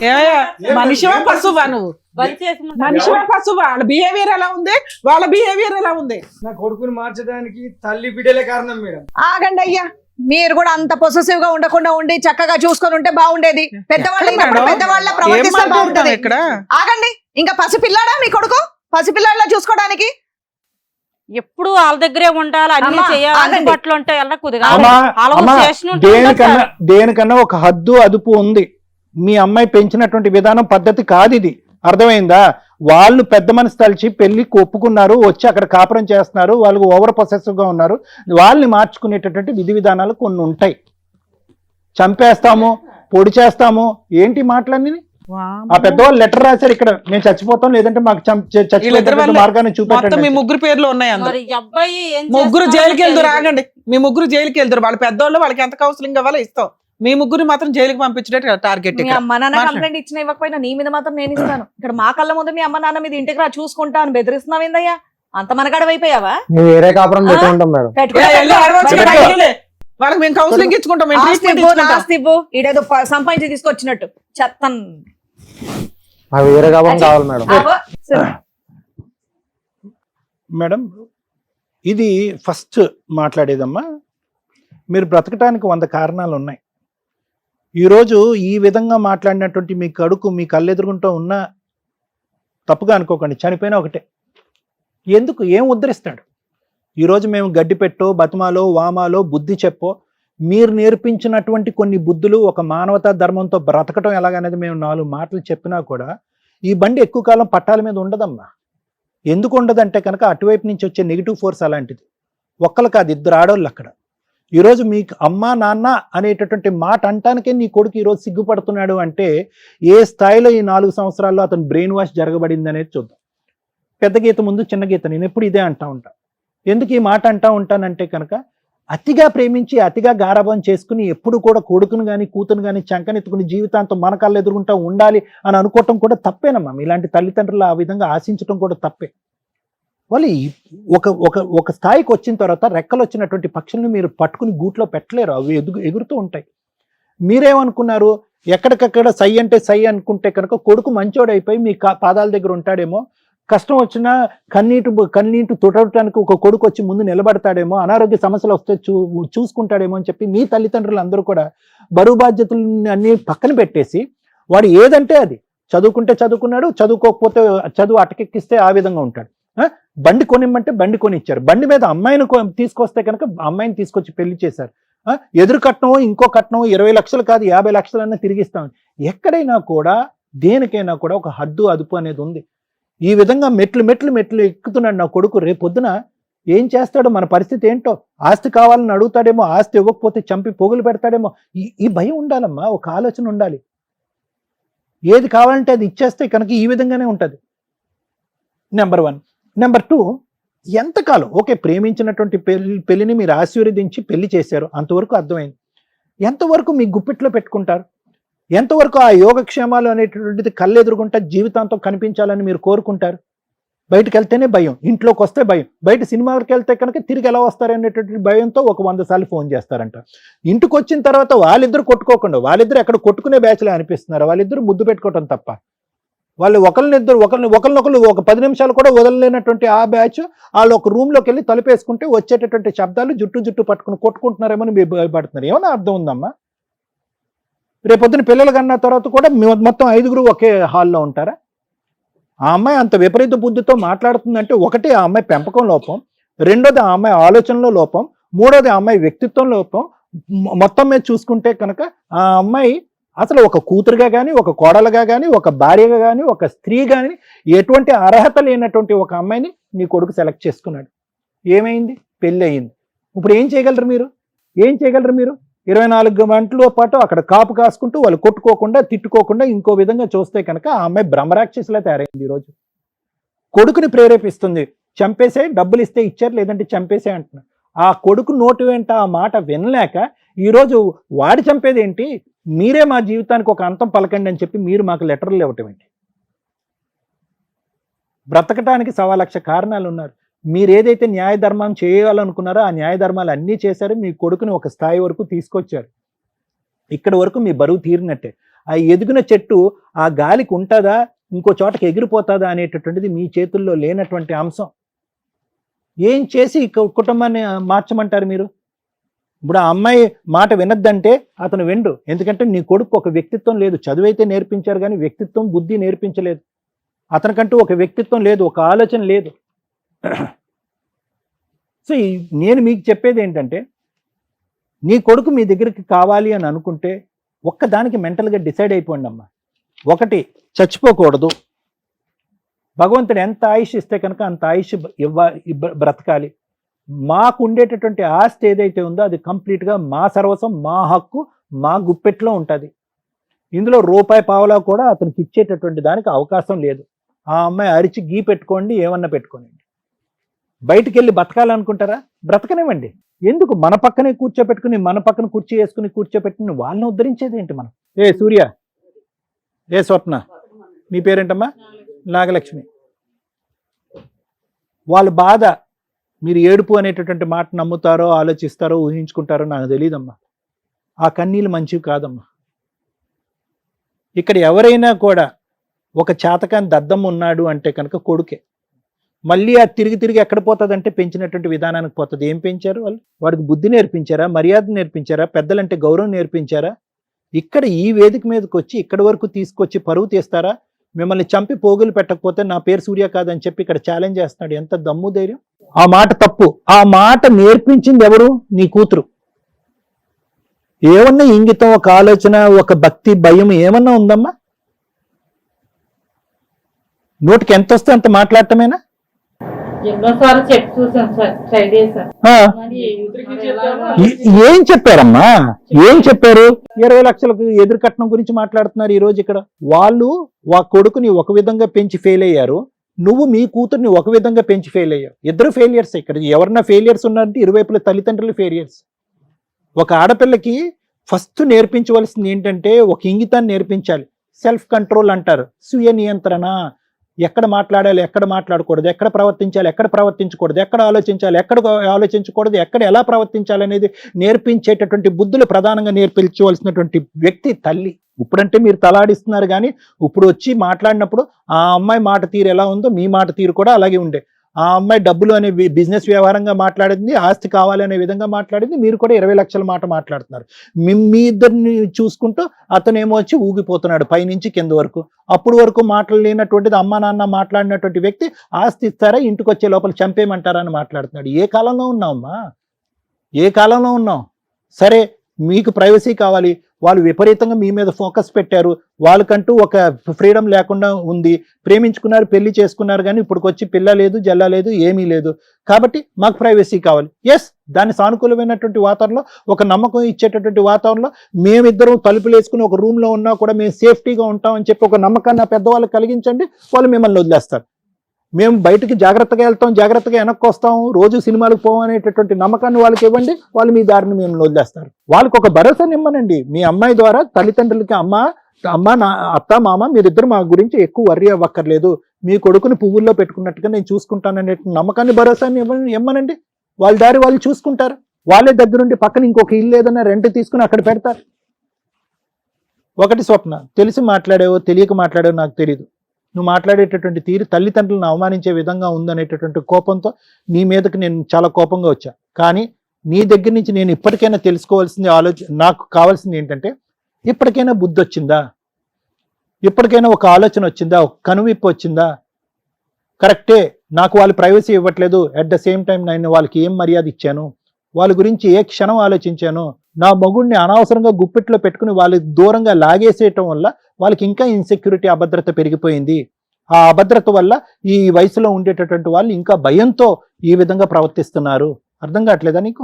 మనిషివా పశువా? నువ్వు బలి చేసి మనిషివా పశువా? వాళ్ళ బిహేవియర్ ఎలా ఉంది? వాళ్ళ బిహేవియర్ ఎలా ఉంది? నా కొడుకుని మార్చడానికి తల్లి బిడ్డలే కారణం మేడం. ఆగండి అయ్యా, మీరు కూడా అంత పొసెసివ్ గా ఉండకుండా ఉండి చక్కగా చూసుకొని ఉంటే బాగుండేది. పెద్దవాళ్ళ ప్రవర్తిస్తే బాగుంటది. ఆగండి, ఇంకా పసిపిల్లాడా మీ కొడుకు? పసిపిల్లాడిలా చూసుకోవడానికి ఎప్పుడు వాళ్ళ దగ్గరే ఉండాలి, అన్ని చేయాలి, పట్లు ఉంటే దేనికన్నా ఒక హద్దు అదుపు ఉంది. మీ అమ్మాయి పెంచినటువంటి విధానం పద్ధతి కాదు ఇది. అర్థమైందా? వాళ్ళు పెద్ద మనసు తలిచి పెళ్లికి ఒప్పుకున్నారు, వచ్చి అక్కడ కాపురం చేస్తున్నారు, వాళ్ళు ఓవర్ పొసెసివ్ గా ఉన్నారు. వాళ్ళని మార్చుకునేటటువంటి విధి విధానాలు కొన్ని ఉంటాయి. చంపేస్తాము, పొడి చేస్తాము, ఏంటి మాటలన్నీ? ఆ పెద్దవాళ్ళు లెటర్ రాశారు, ఇక్కడ మేము చచ్చిపోతాం లేదంటే మాకు చచ్చిపోతే మార్గాన్ని చూపెట్టండి. మీ ముగ్గురు పేర్లు ఉన్నాయి. ముగ్గురు జైలుకి వెళ్తారు. ఆగండి, మీ ముగ్గురు జైలుకి వెళ్తారు. వాళ్ళ పెద్దవాళ్ళు, వాళ్ళకి ఎంత కౌన్సిలింగ్ అవ్వాలో ఇస్తాం. మీ ముగ్గురు మాత్రం జైలుకి పంపించేట టార్గెట్. మీ అమ్మ నాన్న కంప్లైంట్ ఇచ్చిన ఇవ్వకపోయినా నీ మీద మాత్రం నేను ఇస్తాను. ఇక్కడ మా కళ్ళ ముందు మీ అమ్మ నాన్న మీద ఇంటికి రా చూసుకుంటాను బెదిరిస్తున్నావు ఏందయ్యా? అంత మనగడవైపోయావా? వేరే కాపురం పెట్టుకుంటాం మేడం. వాళ్ళకి మేము కౌన్సిలింగ్ ఇచ్చుకుంటాం. ఇడేదో సంపాదించి తీసుకొచ్చినట్టు చెత్తన్. వేరే కాపురం కావాలి మేడం. మేడం, ఇది ఫస్ట్ మాట్లాడేదమ్మా. మీరు బ్రతకటానికి 100 కారణాలు ఉన్నాయి. ఈరోజు ఈ విధంగా మాట్లాడినటువంటి మీ కడుకు మీ కళ్ళెదురుగుంటూ ఉన్నా తప్పుగా అనుకోకండి, చనిపోయినా ఒకటే. ఎందుకు? ఏం ఉద్ధరిస్తాడు? ఈరోజు మేము గడ్డి పెట్టో, బతమాలో, వామాలో, బుద్ధి చెప్పో, మీరు నేర్పించినటువంటి కొన్ని బుద్ధులు, ఒక మానవతా ధర్మంతో బ్రతకటం ఎలాగనేది మేము 4 మాటలు చెప్పినా కూడా ఈ బండి ఎక్కువ కాలం పట్టాల మీద ఉండదమ్మా. ఎందుకు ఉండదంటే కనుక అటువైపు నుంచి వచ్చే నెగిటివ్ ఫోర్స్ అలాంటిది. ఒక్కరు కాదు, 2 ఆడోళ్ళు అక్కడ. ఈరోజు మీకు అమ్మా నాన్న అనేటటువంటి మాట అంటానికే నీ కొడుకు ఈరోజు సిగ్గుపడుతున్నాడు అంటే ఏ స్థాయిలో ఈ 4 సంవత్సరాల్లో అతను బ్రెయిన్ వాష్ జరగబడింది అనేది చూద్దాం. పెద్ద గీత ముందు చిన్న గీత. నేను ఎప్పుడు ఇదే అంటా ఉంటా. ఎందుకు ఈ మాట అంటా ఉంటానంటే కనుక అతిగా ప్రేమించి అతిగా గారాబం చేసుకుని ఎప్పుడు కూడా కొడుకును కానీ కూతురు కానీ చంకనెత్తుకుని జీవితాంతం మన కళ్ళు ఎదుర్కొంటా ఉండాలి అని అనుకోవటం కూడా తప్పేనమ్మా. ఇలాంటి తల్లిదండ్రులు ఆ విధంగా ఆశించడం కూడా తప్పే. వాళ్ళు ఒక స్థాయికి వచ్చిన తర్వాత రెక్కలు వచ్చినటువంటి పక్షుల్ని మీరు పట్టుకుని గూట్లో పెట్టలేరు, అవి ఎగురుతూ ఉంటాయి. మీరేమనుకున్నారు? ఎక్కడికక్కడ సై అంటే సై అనుకుంటే కనుక కొడుకు మంచోడైపోయి మీ పాదాల దగ్గర ఉంటాడేమో, కష్టం వచ్చినా కన్నీటి తుడవటానికి ఒక కొడుకు వచ్చి ముందు నిలబడతాడేమో, అనారోగ్య సమస్యలు వస్తే చూసుకుంటాడేమో అని చెప్పి మీ తల్లిదండ్రులు అందరూ కూడా బరువు బాధ్యతలు అన్ని పక్కన పెట్టేసి వాడు ఏదంటే అది చదువుకుంటే చదువుకున్నాడు, చదువుకోకపోతే చదువు అటకెక్కిస్తే ఆ విధంగా ఉంటాడు. బండి కొనిమ్మంటే బండి కొనిచ్చారు. బండి మీద అమ్మాయిని తీసుకొస్తే కనుక అమ్మాయిని తీసుకొచ్చి పెళ్లి చేశారు. ఎదురు కట్నం ఇంకో కట్నం 20 లక్షలు కాదు 50 లక్షలన్నా తిరిగిస్తాం. ఎక్కడైనా కూడా దేనికైనా కూడా ఒక హద్దు అదుపు అనేది ఉంది. ఈ విధంగా మెట్లు ఎక్కుతున్నాడు నా కొడుకు. రేపొద్దున ఏం చేస్తాడో, మన పరిస్థితి ఏంటో, ఆస్తి కావాలని అడుగుతాడేమో, ఆస్తి ఇవ్వకపోతే చంపి పొగులు పెడతాడేమో. ఈ భయం ఉండాలమ్మా, ఒక ఆలోచన ఉండాలి. ఏది కావాలంటే అది ఇచ్చేస్తే కనుక ఈ విధంగానే ఉంటుంది. నెంబర్ 1. నెంబర్ 2, ఎంతకాలం ఓకే ప్రేమించినటువంటి పెళ్లిని మీరు ఆశీర్వదించి పెళ్లి చేశారు, అంతవరకు అర్థమైంది. ఎంతవరకు మీ గుప్పిట్లో పెట్టుకుంటారు? ఎంతవరకు ఆ యోగక్షేమాలు అనేటువంటిది కళ్ళెదురుగుంటా జీవితాంతం కనిపించాలని మీరు కోరుకుంటారు? బయటకు వెళ్తేనే భయం, ఇంట్లోకి వస్తే భయం, బయట సినిమాకి వెళ్తే కనుక తిరిగి ఎలా వస్తారనేటువంటి భయంతో ఒక 100 సార్లు ఫోన్ చేస్తారంట. ఇంటికి వచ్చిన తర్వాత వాళ్ళిద్దరు కొట్టుకోకుండా, వాళ్ళిద్దరు ఎక్కడ కొట్టుకునే బ్యాచ్లే అనిపిస్తున్నారు, వాళ్ళిద్దరు ముద్దు పెట్టుకోవటం తప్ప. వాళ్ళు ఒకరినొకరు ఒక 10 నిమిషాలు కూడా వదలలేనటువంటి ఆ బ్యాచ్ వాళ్ళు ఒక రూమ్లోకి వెళ్ళి తలుపేసుకుంటే వచ్చేటటువంటి శబ్దాలు జుట్టు పట్టుకుని కొట్టుకుంటున్నారేమో మీరు భయపడుతున్నారు. ఏమైనా అర్థం ఉందమ్మా? రేపొద్దున పిల్లలు కన్నా తర్వాత కూడా మొత్తం 5గురు ఒకే హాల్లో ఉంటారా? ఆ అమ్మాయి అంత విపరీత బుద్ధితో మాట్లాడుతుందంటే ఒకటి ఆ అమ్మాయి పెంపకం లోపం, రెండోది ఆ అమ్మాయి ఆలోచనలో లోపం, మూడోది ఆ అమ్మాయి వ్యక్తిత్వం లోపం. మొత్తం మీద చూసుకుంటే కనుక ఆ అమ్మాయి అసలు ఒక కూతురుగా కానీ, ఒక కోడలుగా కానీ, ఒక భార్యగా కానీ, ఒక స్త్రీ కానీ ఎటువంటి అర్హత లేనటువంటి ఒక అమ్మాయిని నీ కొడుకు సెలెక్ట్ చేసుకున్నాడు. ఏమైంది? పెళ్ళి అయింది. ఇప్పుడు ఏం చేయగలరు మీరు? 24 గంటల పాటు అక్కడ కాపు కాసుకుంటూ వాళ్ళు కొట్టుకోకుండా తిట్టుకోకుండా ఇంకో విధంగా చూస్తే కనుక ఆ అమ్మాయి బ్రహ్మరాక్షసులా తయారైంది. ఈరోజు కొడుకుని ప్రేరేపిస్తుంది, చంపేసే, డబ్బులు ఇస్తే ఇచ్చారు లేదంటే చంపేసే అంటున్నారు. ఆ కొడుకు నోటి వెంట ఆ మాట వినలేక ఈరోజు వాడి చంపేది ఏంటి, మీరే మా జీవితానికి ఒక అంతం పలకండి అని చెప్పి మీరు మాకు లెటర్లు ఇవ్వటం ఏంటి? బ్రతకటానికి 1,00,000 కారణాలు ఉన్నారు. మీరు ఏదైతే న్యాయ ధర్మం చేయాలనుకున్నారో ఆ న్యాయ ధర్మాలు అన్నీ చేశారు. మీ కొడుకుని ఒక స్థాయి వరకు తీసుకొచ్చారు. ఇక్కడ వరకు మీ బరువు తీరినట్టే. ఆ ఎదిగిన చెట్టు ఆ గాలికి ఉంటుందా, ఇంకో చోటకి ఎగిరిపోతుందా అనేటటువంటిది మీ చేతుల్లో లేనటువంటి అంశం. ఏం చేసి కుటుంబాన్ని మార్చమంటారు మీరు? ఇప్పుడు ఆ అమ్మాయి మాట వినద్దంటే అతను విండు. ఎందుకంటే నీ కొడుకు ఒక వ్యక్తిత్వం లేదు. చదువైతే నేర్పించారు కానీ వ్యక్తిత్వం, బుద్ధి నేర్పించలేదు. అతనికంటూ ఒక వ్యక్తిత్వం లేదు, ఒక ఆలోచన లేదు. సో నేను మీకు చెప్పేది ఏంటంటే, నీ కొడుకు మీ దగ్గరికి కావాలి అని అనుకుంటే ఒక్కదానికి మెంటల్గా డిసైడ్ అయిపోండి అమ్మా. ఒకటి, చచ్చిపోకూడదు. భగవంతుడు ఎంత ఆయుష్ ఇస్తే కనుక అంత ఆయుష్ బ్రతకాలి. మాకు ఉండేటటువంటి ఆస్తి ఏదైతే ఉందో అది కంప్లీట్గా మా సర్వస్వం, మా హక్కు, మా గుప్పెట్లో ఉంటుంది. ఇందులో రూపాయి పావలా కూడా అతనికి ఇచ్చేటటువంటి దానికి అవకాశం లేదు. ఆ అమ్మాయి అరిచి గీ పెట్టుకోండి, ఏమన్నా పెట్టుకోండి. బయటికి వెళ్ళి బతకాలనుకుంటారా? బ్రతకనివ్వండి. ఎందుకు మన పక్కనే కూర్చోపెట్టుకుని, మన పక్కన కుర్చీ వేసుకుని కూర్చోపెట్టుకుని వాళ్ళని ఉద్ధరించేది ఏంటి మనం? ఏ సూర్య, ఏ స్వప్న, నీ పేరేంటమ్మా? నాగలక్ష్మి. వాళ్ళ బాధ మీరు ఏడుపు అనేటటువంటి మాట నమ్ముతారో, ఆలోచిస్తారో, ఊహించుకుంటారో నాకు తెలియదమ్మా. ఆ కన్నీళ్ళు మంచివి కాదమ్మా. ఇక్కడ ఎవరైనా కూడా ఒక చేతకాని దద్దం ఉన్నాడు అంటే కనుక కొడుకే. మళ్ళీ అది తిరిగి ఎక్కడ పోతుందంటే పెంచినటువంటి విధానానికి పోతుంది. ఏం పెంచారు వాళ్ళు? వాడికి బుద్ధి నేర్పించారా, మర్యాద నేర్పించారా, పెద్దలంటే గౌరవం నేర్పించారా? ఇక్కడ ఈ వేదిక మీదకి వచ్చి ఇక్కడి వరకు తీసుకొచ్చి పరువు తీస్తారా? మిమ్మల్ని చంపి పోగులు పెట్టకపోతే నా పేరు సూర్య కాదని చెప్పి ఇక్కడ ఛాలెంజ్ చేస్తున్నాడు. ఎంత దమ్ము ధైర్యం! ఆ మాట తప్పు. ఆ మాట నేర్పించింది ఎవరు? నీ కూతురు. ఏమన్నా ఇంగితం, ఒక ఆలోచన, ఒక భక్తి, భయం ఏమన్నా ఉందమ్మా? నోటికి ఎంత వస్తే అంత మాట్లాడటమేనా? ఎన్నోసార్లు చెప్పి చూసాం సార్, ట్రై చేశాను. ఏం చెప్పారమ్మా? ఏం చెప్పారు? 20 లక్షలకు ఎదురు కట్నం గురించి మాట్లాడుతున్నారు ఈ రోజు ఇక్కడ. వాళ్ళు కొడుకుని ఒక విధంగా పెంచి ఫెయిల్ అయ్యారు, నువ్వు మీ కూతుర్ని ఒక విధంగా పెంచి ఫెయిల్ అయ్యావు. ఇద్దరు ఫెయిలియర్స్. ఇక్కడ ఎవరన్నా ఫెయిలియర్స్ ఉన్నారంటే ఇరువైపుల తల్లిదండ్రులు ఫెయిలియర్స్. ఒక ఆడపిల్లకి ఫస్ట్ నేర్పించవలసింది ఏంటంటే ఒక ఇంగితాన్ని నేర్పించాలి. సెల్ఫ్ కంట్రోల్ అంటారు, స్వీయ నియంత్రణ. ఎక్కడ మాట్లాడాలి, ఎక్కడ మాట్లాడకూడదు, ఎక్కడ ప్రవర్తించాలి, ఎక్కడ ప్రవర్తించకూడదు, ఎక్కడ ఆలోచించాలి, ఎక్కడ ఆలోచించకూడదు, ఎక్కడ ఎలా ప్రవర్తించాలి అనేది నేర్పించేటటువంటి బుద్ధులు ప్రధానంగా నేర్పించవలసినటువంటి వ్యక్తి తల్లి. ఇప్పుడంటే మీరు తలాడిస్తున్నారు కానీ ఇప్పుడు వచ్చి మాట్లాడినప్పుడు ఆ అమ్మాయి మాట తీరు ఎలా ఉందో మీ మాట తీరు కూడా అలాగే ఉండే. ఆ అమ్మాయి డబ్బులు అనే బిజినెస్ వ్యవహారంగా మాట్లాడింది, ఆస్తి కావాలి అనే విధంగా మాట్లాడింది. మీరు కూడా 20 లక్షల మాట మాట్లాడుతున్నారు. మీ ఇద్దరిని చూసుకుంటూ అతనేమో వచ్చి ఊగిపోతున్నాడు పైనుంచి కింద వరకు. అప్పుడు వరకు మాట్లాడలేనటువంటిది అమ్మా నాన్న మాట్లాడినటువంటి వ్యక్తి ఆస్తి ఇస్తారా, ఇంటికి వచ్చే లోపల చంపేయమంటారా అని మాట్లాడుతున్నాడు. ఏ కాలంలో ఉన్నావమ్మా? ఏ కాలంలో ఉన్నాం? సరే, మీకు ప్రైవసీ కావాలి, వాళ్ళు విపరీతంగా మీ మీద ఫోకస్ పెట్టారు, వాళ్ళకంటూ ఒక ఫ్రీడమ్ లేకుండా ఉంది, ప్రేమించుకున్నారు, పెళ్లి చేసుకున్నారు, కానీ ఇప్పుడుకొచ్చి పిల్ల లేదు, జల్ల లేదు, ఏమీ లేదు, కాబట్టి మాకు ప్రైవసీ కావాలి. ఎస్, దాని సానుకూలమైనటువంటి వాతావరణంలో, ఒక నమ్మకం ఇచ్చేటటువంటి వాతావరణంలో మేమిద్దరం తలుపులు వేసుకుని ఒక రూమ్లో ఉన్నా కూడా మేము సేఫ్టీగా ఉంటామని చెప్పి ఒక నమ్మకాన్ని ఆ పెద్దవాళ్ళు కలిగించండి, వాళ్ళు మిమ్మల్ని వదిలేస్తారు. మేము బయటికి జాగ్రత్తగా వెళ్తాం, జాగ్రత్తగా వెనక్కి వస్తాం, రోజు సినిమాలకు పోం అనేటటువంటి నమ్మకాన్ని వాళ్ళకి ఇవ్వండి, వాళ్ళు మీ దారిని మేము వదిలేస్తారు. వాళ్ళకి ఒక భరోసాని ఇవ్వనండి. మీ అమ్మాయి ద్వారా తల్లిదండ్రులకి అమ్మ నా అత్త మామ మీరిద్దరు మా గురించి ఎక్కువ వర్రీ అవ్వక్కర్లేదు, మీ కొడుకుని పువ్వుల్లో పెట్టుకున్నట్టుగా నేను చూసుకుంటాననే నమ్మకాన్ని భరోసాన్ని ఇమ్మనండి. వాళ్ళ దారి వాళ్ళు చూసుకుంటారు. వాళ్ళే దగ్గరుండి పక్కన ఇంకొక ఇల్లు ఏదైనా రెంట్ తీసుకుని అక్కడ పెడతారు. ఒకటి స్వప్న, తెలిసి మాట్లాడేవో తెలియక మాట్లాడేవో నాకు తెలియదు. నువ్వు మాట్లాడేటటువంటి తీరు తల్లిదండ్రులను అవమానించే విధంగా ఉందనేటటువంటి కోపంతో నీ మీదకి నేను చాలా కోపంగా వచ్చా. కానీ నీ దగ్గర నుంచి నేను ఇప్పటికైనా తెలుసుకోవాల్సింది, నాకు కావాల్సింది ఏంటంటే, ఇప్పటికైనా బుద్ధి వచ్చిందా, ఇప్పటికైనా ఒక ఆలోచన వచ్చిందా, ఒక కనువిప్పు వచ్చిందా? కరెక్టే, నాకు వాళ్ళు ప్రైవసీ ఇవ్వట్లేదు, అట్ ద సేమ్ టైం నేను వాళ్ళకి ఏం మర్యాద ఇచ్చాను, వాళ్ళ గురించి ఏ క్షణం ఆలోచించాను, నా మగుడిని అనవసరంగా గుప్పిట్లో పెట్టుకుని వాళ్ళకి దూరంగా లాగేసేయటం వల్ల వాళ్ళకి ఇంకా ఇన్సెక్యూరిటీ, అభద్రత పెరిగిపోయింది. ఆ అభద్రత వల్ల ఈ వయసులో ఉండేటటువంటి వాళ్ళు ఇంకా భయంతో ఈ విధంగా ప్రవర్తిస్తున్నారు. అర్థం కావట్లేదా నీకు?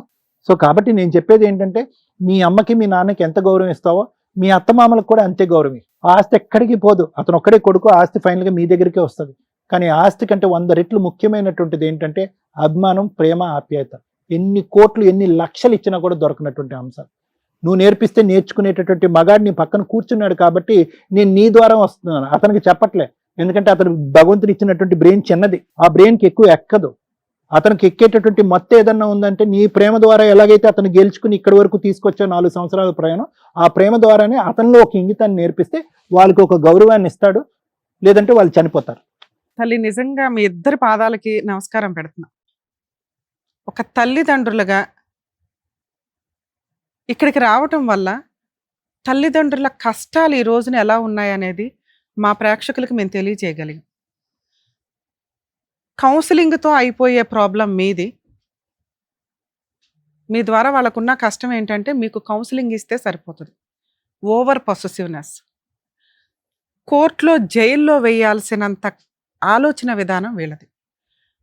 సో కాబట్టి నేను చెప్పేది ఏంటంటే, మీ అమ్మకి మీ నాన్నకి ఎంత గౌరవం ఇస్తావో మీ అత్తమామలకు కూడా అంతే గౌరవం. ఆస్తి ఎక్కడికి పోదు, అతను ఒక్కడే కొడుకు, ఆస్తి ఫైనల్గా మీ దగ్గరికే వస్తుంది. కానీ ఆస్తి కంటే 100 రెట్లు ముఖ్యమైనటువంటిది ఏంటంటే అభిమానం, ప్రేమ, ఆప్యాయత. ఎన్ని కోట్లు ఎన్ని లక్షలు ఇచ్చినా కూడా దొరకనటువంటి అంశాలు నువ్వు నేర్పిస్తే నేర్చుకునేటటువంటి మగాడిని పక్కన కూర్చున్నాడు కాబట్టి నేను నీ ద్వారా వస్తున్నాను, అతనికి చెప్పట్లే. ఎందుకంటే అతను భగవంతుడు ఇచ్చినటువంటి బ్రెయిన్ చిన్నది, ఆ బ్రెయిన్కి ఎక్కువ ఎక్కదు. అతనికి ఎక్కేటటువంటి మొత్తం ఏదన్నా ఉందంటే నీ ప్రేమ ద్వారా ఎలాగైతే అతను గెలుచుకుని ఇక్కడి వరకు తీసుకొచ్చా 4 సంవత్సరాల ప్రయాణం, ఆ ప్రేమ ద్వారానే అతనిలో ఒక ఇంగితాన్ని నేర్పిస్తే వాళ్ళకి ఒక గౌరవాన్ని ఇస్తాడు, లేదంటే వాళ్ళు చనిపోతారు. తల్లి, నిజంగా మీ ఇద్దరి పాదాలకి నమస్కారం పెడుతున్నా. ఒక తల్లిదండ్రులుగా ఇక్కడికి రావటం వల్ల తల్లిదండ్రుల కష్టాలు ఈ రోజున ఎలా ఉన్నాయనేది మా ప్రేక్షకులకు మేము తెలియజేయగలిగాం. కౌన్సిలింగ్తో అయిపోయే ప్రాబ్లం మీది. మీ ద్వారా వాళ్ళకున్న కష్టం ఏంటంటే మీకు కౌన్సిలింగ్ ఇస్తే సరిపోతుంది. ఓవర్ పొసెసివ్నెస్, కోర్టులో జైల్లో వేయాల్సినంత ఆలోచన విధానం వీళ్ళది.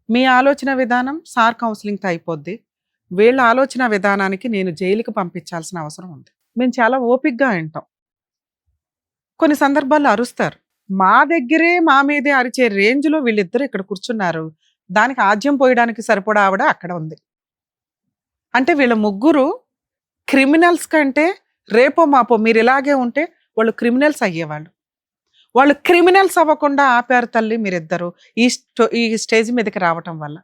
మీ ఆలోచన విధానం సార్ కౌన్సిలింగ్తో అయిపోద్ది, వీళ్ళ ఆలోచన విధానానికి నేను జైలుకి పంపించాల్సిన అవసరం ఉంది. మేము చాలా ఓపికగా వింటాం. కొన్ని సందర్భాల్లో అరుస్తారు, మా దగ్గరే మా మీదే అరిచే రేంజ్లో వీళ్ళిద్దరు ఇక్కడ కూర్చున్నారు, దానికి ఆజ్యం పోయడానికి సరిపడా ఆవిడ అక్కడ ఉంది. అంటే వీళ్ళ ముగ్గురు క్రిమినల్స్ కంటే రేపో మాపో మీరు ఇలాగే ఉంటే వాళ్ళు క్రిమినల్స్ అయ్యేవాళ్ళు. వాళ్ళు క్రిమినల్స్ అవ్వకుండా ఆపారు తల్లి మీరిద్దరు ఈ స్టేజ్ మీదకి రావటం వల్ల.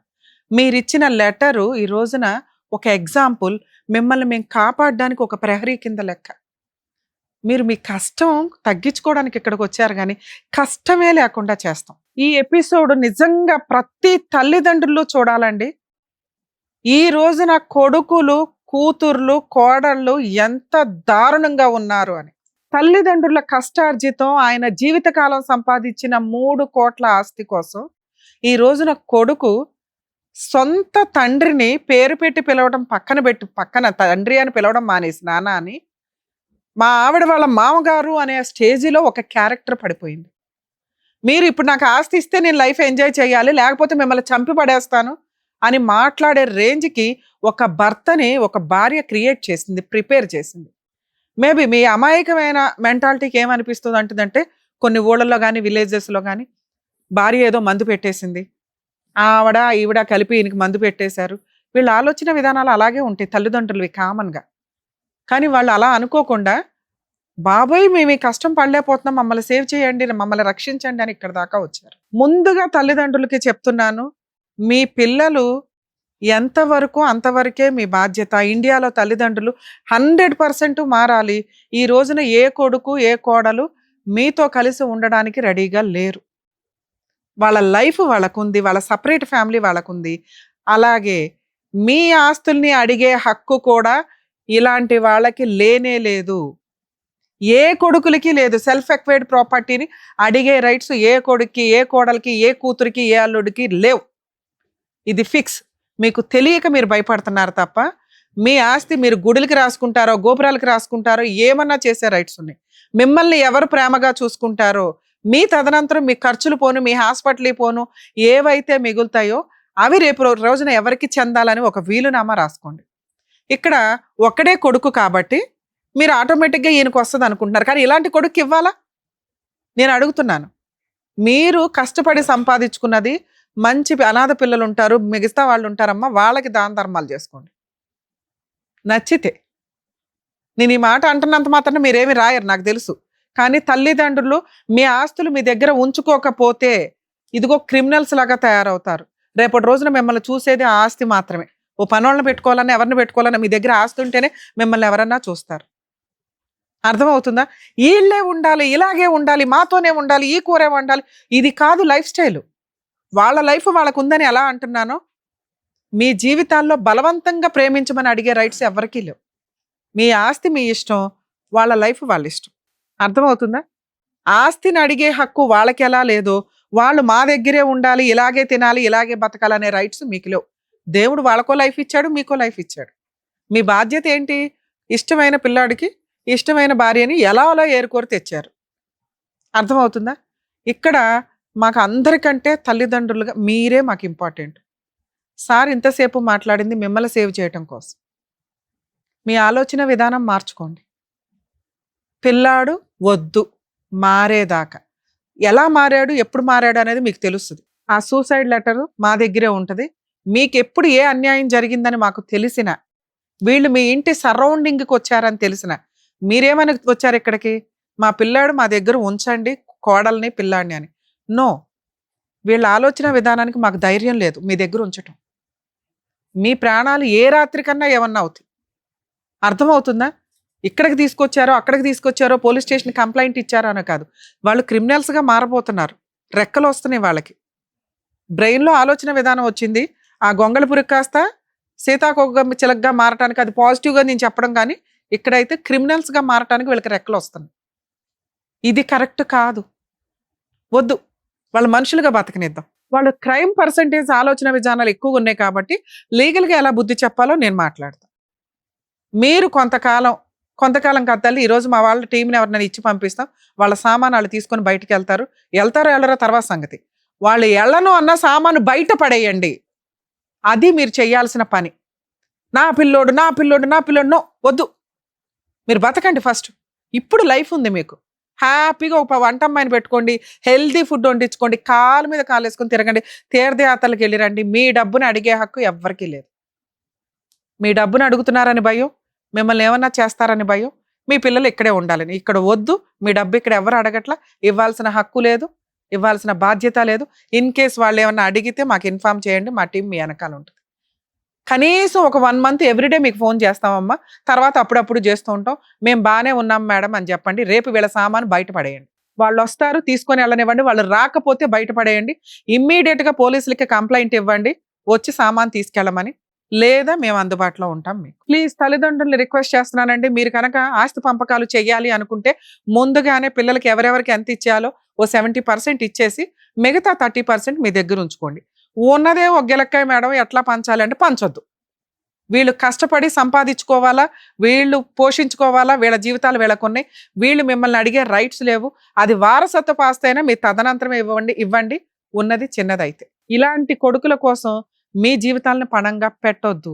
మీరిచ్చిన లెటరు ఈ రోజున ఒక ఎగ్జాంపుల్. మిమ్మల్ని మేము కాపాడడానికి ఒక ప్రహరీ కింద లెక్క. మీరు మీ కష్టం తగ్గించుకోవడానికి ఇక్కడికి వచ్చారు, కానీ కష్టమే లేకుండా చేస్తాం. ఈ ఎపిసోడ్ నిజంగా ప్రతి తల్లిదండ్రులు చూడాలండి. ఈ రోజున కొడుకులు, కూతుర్లు, కోడళ్ళు ఎంత దారుణంగా ఉన్నారు అని. తల్లిదండ్రుల కష్టార్జితం, ఆయన జీవితకాలం సంపాదించిన 3 కోట్ల ఆస్తి కోసం ఈ రోజున కొడుకు సొంత తండ్రిని పేరు పెట్టి పిలవడం పక్కన తండ్రి అని పిలవడం మానేసి నాన్న అని, మా ఆవిడ వాళ్ళ మామగారు అనే స్టేజిలో ఒక క్యారెక్టర్ పడిపోయింది. మీరు ఇప్పుడు నాకు ఆస్తి ఇస్తే నేను లైఫ్ ఎంజాయ్ చేయాలి, లేకపోతే మిమ్మల్ని చంపి పడేస్తాను అని మాట్లాడే రేంజ్కి ఒక భర్తని ఒక భార్య క్రియేట్ చేసింది, ప్రిపేర్ చేసింది. మేబీ మీ అమాయకమైన మెంటాలిటీకి ఏమనిపిస్తుంది అంటుందంటే, కొన్ని ఊళ్ళల్లో కానీ విలేజెస్లో కానీ భార్య ఏదో మందు పెట్టేసింది, ఆవిడ ఈవిడ కలిపి ఈయనకి మందు పెట్టేశారు. వీళ్ళ ఆలోచన విధానాలు అలాగే ఉంటాయి తల్లిదండ్రులవి కామన్గా. కానీ వాళ్ళు అలా అనుకోకుండా, బాబాయ్ మేము ఈ కష్టం పడలేకపోతున్నాం, మమ్మల్ని సేవ్ చేయండి, మమ్మల్ని రక్షించండి అని ఇక్కడ దాకా వచ్చారు. ముందుగా తల్లిదండ్రులకి చెప్తున్నాను, మీ పిల్లలు ఎంతవరకు అంతవరకే మీ బాధ్యత. ఇండియాలో తల్లిదండ్రులు 100% మారాలి. ఈ రోజున ఏ కొడుకు ఏ కోడలు మీతో కలిసి ఉండడానికి రెడీగా లేరు. వాళ్ళ లైఫ్ వాళ్ళకుంది, వాళ్ళ సపరేట్ ఫ్యామిలీ వాళ్ళకుంది. అలాగే మీ ఆస్తుల్ని అడిగే హక్కు కూడా ఇలాంటి వాళ్ళకి లేనే లేదు. ఏ కొడుకులకి లేదు. సెల్ఫ్ ఎక్వైర్డ్ ప్రాపర్టీని అడిగే రైట్స్ ఏ కొడుక్కి, ఏ కోడలికి, ఏ కూతురికి, ఏ అల్లుడికి లేవు. ఇది ఫిక్స్. మీకు తెలియక మీరు భయపడుతున్నారు తప్ప, మీ ఆస్తి మీరు గుడులకి రాసుకుంటారో, గోపురాలకి రాసుకుంటారో, ఏమన్నా చేసే రైట్స్ ఉన్నాయి. మిమ్మల్ని ఎవరు ప్రేమగా చూసుకుంటారో, మీ తదనంతరం మీ ఖర్చులు పోను, మీ హాస్పిటల్ పోను, ఏవైతే మిగులుతాయో అవి రేపు రోజున ఎవరికి చెందాలని ఒక వీలునామా రాసుకోండి. ఇక్కడ ఒక్కడే కొడుకు కాబట్టి మీరు ఆటోమేటిక్గా ఈయనకు వస్తుంది అనుకుంటున్నారు, కానీ ఇలాంటి కొడుకు ఇవ్వాలా? నేను అడుగుతున్నాను. మీరు కష్టపడి సంపాదించుకున్నది మంచి అనాథ పిల్లలు ఉంటారు, మిగతా వాళ్ళు ఉంటారమ్మా, వాళ్ళకి దాన ధర్మాలు చేసుకోండి నచ్చితే. నేను ఈ మాట అంటున్నంత మాత్రం మీరేమి రాయరు నాకు తెలుసు, కానీ తల్లిదండ్రులు మీ ఆస్తులు మీ దగ్గర ఉంచుకోకపోతే ఇదిగో క్రిమినల్స్ లాగా తయారవుతారు. రేపటి రోజున మిమ్మల్ని చూసేది ఆ ఆస్తి మాత్రమే. ఓ పనోళ్ళని పెట్టుకోవాలని, ఎవరిని పెట్టుకోవాలని, మీ దగ్గర ఆస్తి ఉంటేనే మిమ్మల్ని ఎవరన్నా చూస్తారు. అర్థమవుతుందా? వీళ్ళే ఉండాలి, ఇలాగే ఉండాలి, మాతోనే ఉండాలి, ఈ కూరే ఉండాలి, ఇది కాదు లైఫ్ స్టైల్. వాళ్ళ లైఫ్ వాళ్ళకు ఉందని ఎలా అంటున్నానో, మీ జీవితాల్లో బలవంతంగా ప్రేమించమని అడిగే రైట్స్ ఎవరికీ లేవు. మీ ఆస్తి మీ ఇష్టం, వాళ్ళ లైఫ్ వాళ్ళ ఇష్టం. అర్థమవుతుందా? ఆస్తిని అడిగే హక్కు వాళ్ళకి ఎలా లేదో, వాళ్ళు మా దగ్గరే ఉండాలి, ఇలాగే తినాలి, ఇలాగే బతకాలనే రైట్స్ మీకు లేవు. దేవుడు వాళ్ళకో లైఫ్ ఇచ్చాడు, మీకో లైఫ్ ఇచ్చాడు. మీ బాధ్యత ఏంటి? ఇష్టమైన పిల్లాడికి ఇష్టమైన భార్యని ఎలా అలా ఏరుకోరి తెచ్చారు. అర్థమవుతుందా? ఇక్కడ మాకు అందరికంటే తల్లిదండ్రులుగా మీరే మాకు ఇంపార్టెంట్. సార్ ఇంతసేపు మాట్లాడింది మిమ్మల్ని సేవ్ చేయటం కోసం. మీ ఆలోచన విధానం మార్చుకోండి. పిల్లాడు వద్దు మారేదాకా, ఎలా మారాడు, ఎప్పుడు మారాడు అనేది మీకు తెలుస్తుంది. ఆ సూసైడ్ లెటర్ మా దగ్గరే ఉంటుంది. మీకు ఎప్పుడు ఏ అన్యాయం జరిగిందని మాకు తెలిసిన, వీళ్ళు మీ ఇంటి సరౌండింగ్కి వచ్చారని తెలిసిన, మీరేమని వచ్చారు ఇక్కడికి? మా పిల్లాడు మా దగ్గర ఉంచండి, కోడల్ని పిల్లాడిని అని. నో, వీళ్ళ ఆలోచన విధానానికి మాకు ధైర్యం లేదు మీ దగ్గర ఉంచటం. మీ ప్రాణాలు ఏ రాత్రి కన్నా ఏమన్నా అవుతాయి. అర్థమవుతుందా? ఇక్కడికి తీసుకొచ్చారో అక్కడికి తీసుకొచ్చారో పోలీస్ స్టేషన్ కంప్లైంట్ ఇచ్చారో అనో కాదు, వాళ్ళు క్రిమినల్స్గా మారబోతున్నారు. రెక్కలు వస్తున్నాయి వాళ్ళకి, బ్రెయిన్లో ఆలోచన విధానం వచ్చింది. ఆ గొంగళి పురుగు కాస్త సీతాకోక చిలకగా మారటానికి అది పాజిటివ్గా నేను చెప్పడం, కానీ ఇక్కడైతే క్రిమినల్స్గా మారటానికి వీళ్ళకి రెక్కలు వస్తున్నాయి. ఇది కరెక్ట్ కాదు, వద్దు. వాళ్ళు మనుషులుగా బతకనిద్దాం. వాళ్ళు క్రైమ్ పర్సంటేజ్ ఆలోచన విధానాలు ఎక్కువగా ఉన్నాయి కాబట్టి లీగల్గా ఎలా బుద్ధి చెప్పాలో నేను మాట్లాడతాను. మీరు కొంతకాలం కాదు తల్లి, ఈరోజు మా వాళ్ళ టీంని ఎవరినైనా ఇచ్చి పంపిస్తాం, వాళ్ళ సామాను వాళ్ళు తీసుకొని బయటికి వెళ్తారో వెళ్ళరో తర్వాత సంగతి. వాళ్ళు ఎళ్ళను అన్న సామాను బయట పడేయండి. అది మీరు చేయాల్సిన పని. నా పిల్లోడు నో, వద్దు. మీరు బతకండి ఫస్ట్. ఇప్పుడు లైఫ్ ఉంది మీకు. హ్యాపీగా ఒక వంటమ్మాయిని పెట్టుకోండి, హెల్దీ ఫుడ్ వండించుకోండి, కాలు మీద కాలు వేసుకొని తిరగండి, తీర్థయాత్రలకు వెళ్ళిరండి. మీ డబ్బుని అడిగే హక్కు ఎవ్వరికీ లేదు. మీ డబ్బును అడుగుతున్నారని భయం, మిమ్మల్ని ఏమన్నా చేస్తారని భయం, మీ పిల్లలు ఇక్కడే ఉండాలని. ఇక్కడ వద్దు, మీ డబ్బు ఇక్కడ ఎవరు అడగట్లా, ఇవ్వాల్సిన హక్కు లేదు, ఇవ్వాల్సిన బాధ్యత లేదు. ఇన్ కేస్ వాళ్ళు ఏమన్నా అడిగితే మాకు ఇన్ఫార్మ్ చేయండి, మా టీం మీ వెనకాల ఉంటుంది. కనీసం ఒక 1 month ఎవ్రీడే మీకు ఫోన్ చేస్తామమ్మా, తర్వాత అప్పుడప్పుడు చేస్తూ ఉంటాం, మేము బాగానే ఉన్నాం మేడం అని చెప్పండి. రేపు వీళ్ళ సామాను బయటపడేయండి. వాళ్ళు వస్తారు, తీసుకొని వెళ్ళనివ్వండి. వాళ్ళు రాకపోతే బయటపడేయండి. ఇమ్మీడియట్గా పోలీసులకి కంప్లైంట్ ఇవ్వండి, వచ్చి సామాను తీసుకెళ్ళమని. లేదా మేము అందుబాటులో ఉంటాం మీకు. ప్లీజ్ తల్లిదండ్రులు రిక్వెస్ట్ చేస్తున్నానండి, మీరు కనుక ఆస్తి పంపకాలు చేయాలి అనుకుంటే ముందుగానే పిల్లలకి ఎవరెవరికి ఎంత ఇచ్చేయాలో ఓ 70% ఇచ్చేసి మిగతా 30% మీ దగ్గర ఉంచుకోండి. ఉన్నదే ఒక గిలక్కాయ మేడం ఎట్లా పంచాలి అంటే పంచొద్దు. వీళ్ళు కష్టపడి సంపాదించుకోవాలా, వీళ్ళు పోషించుకోవాలా, వీళ్ళ జీవితాలు వీళ్ళకున్నాయి. వీళ్ళు మిమ్మల్ని అడిగే రైట్స్ లేవు. అది వారసత్వ ఆస్తి అయినా మీ తదనంతరం ఇవ్వండి, ఉన్నది చిన్నదైతే. ఇలాంటి కొడుకుల కోసం మీ జీవితాలను పణంగా పెట్టొద్దు.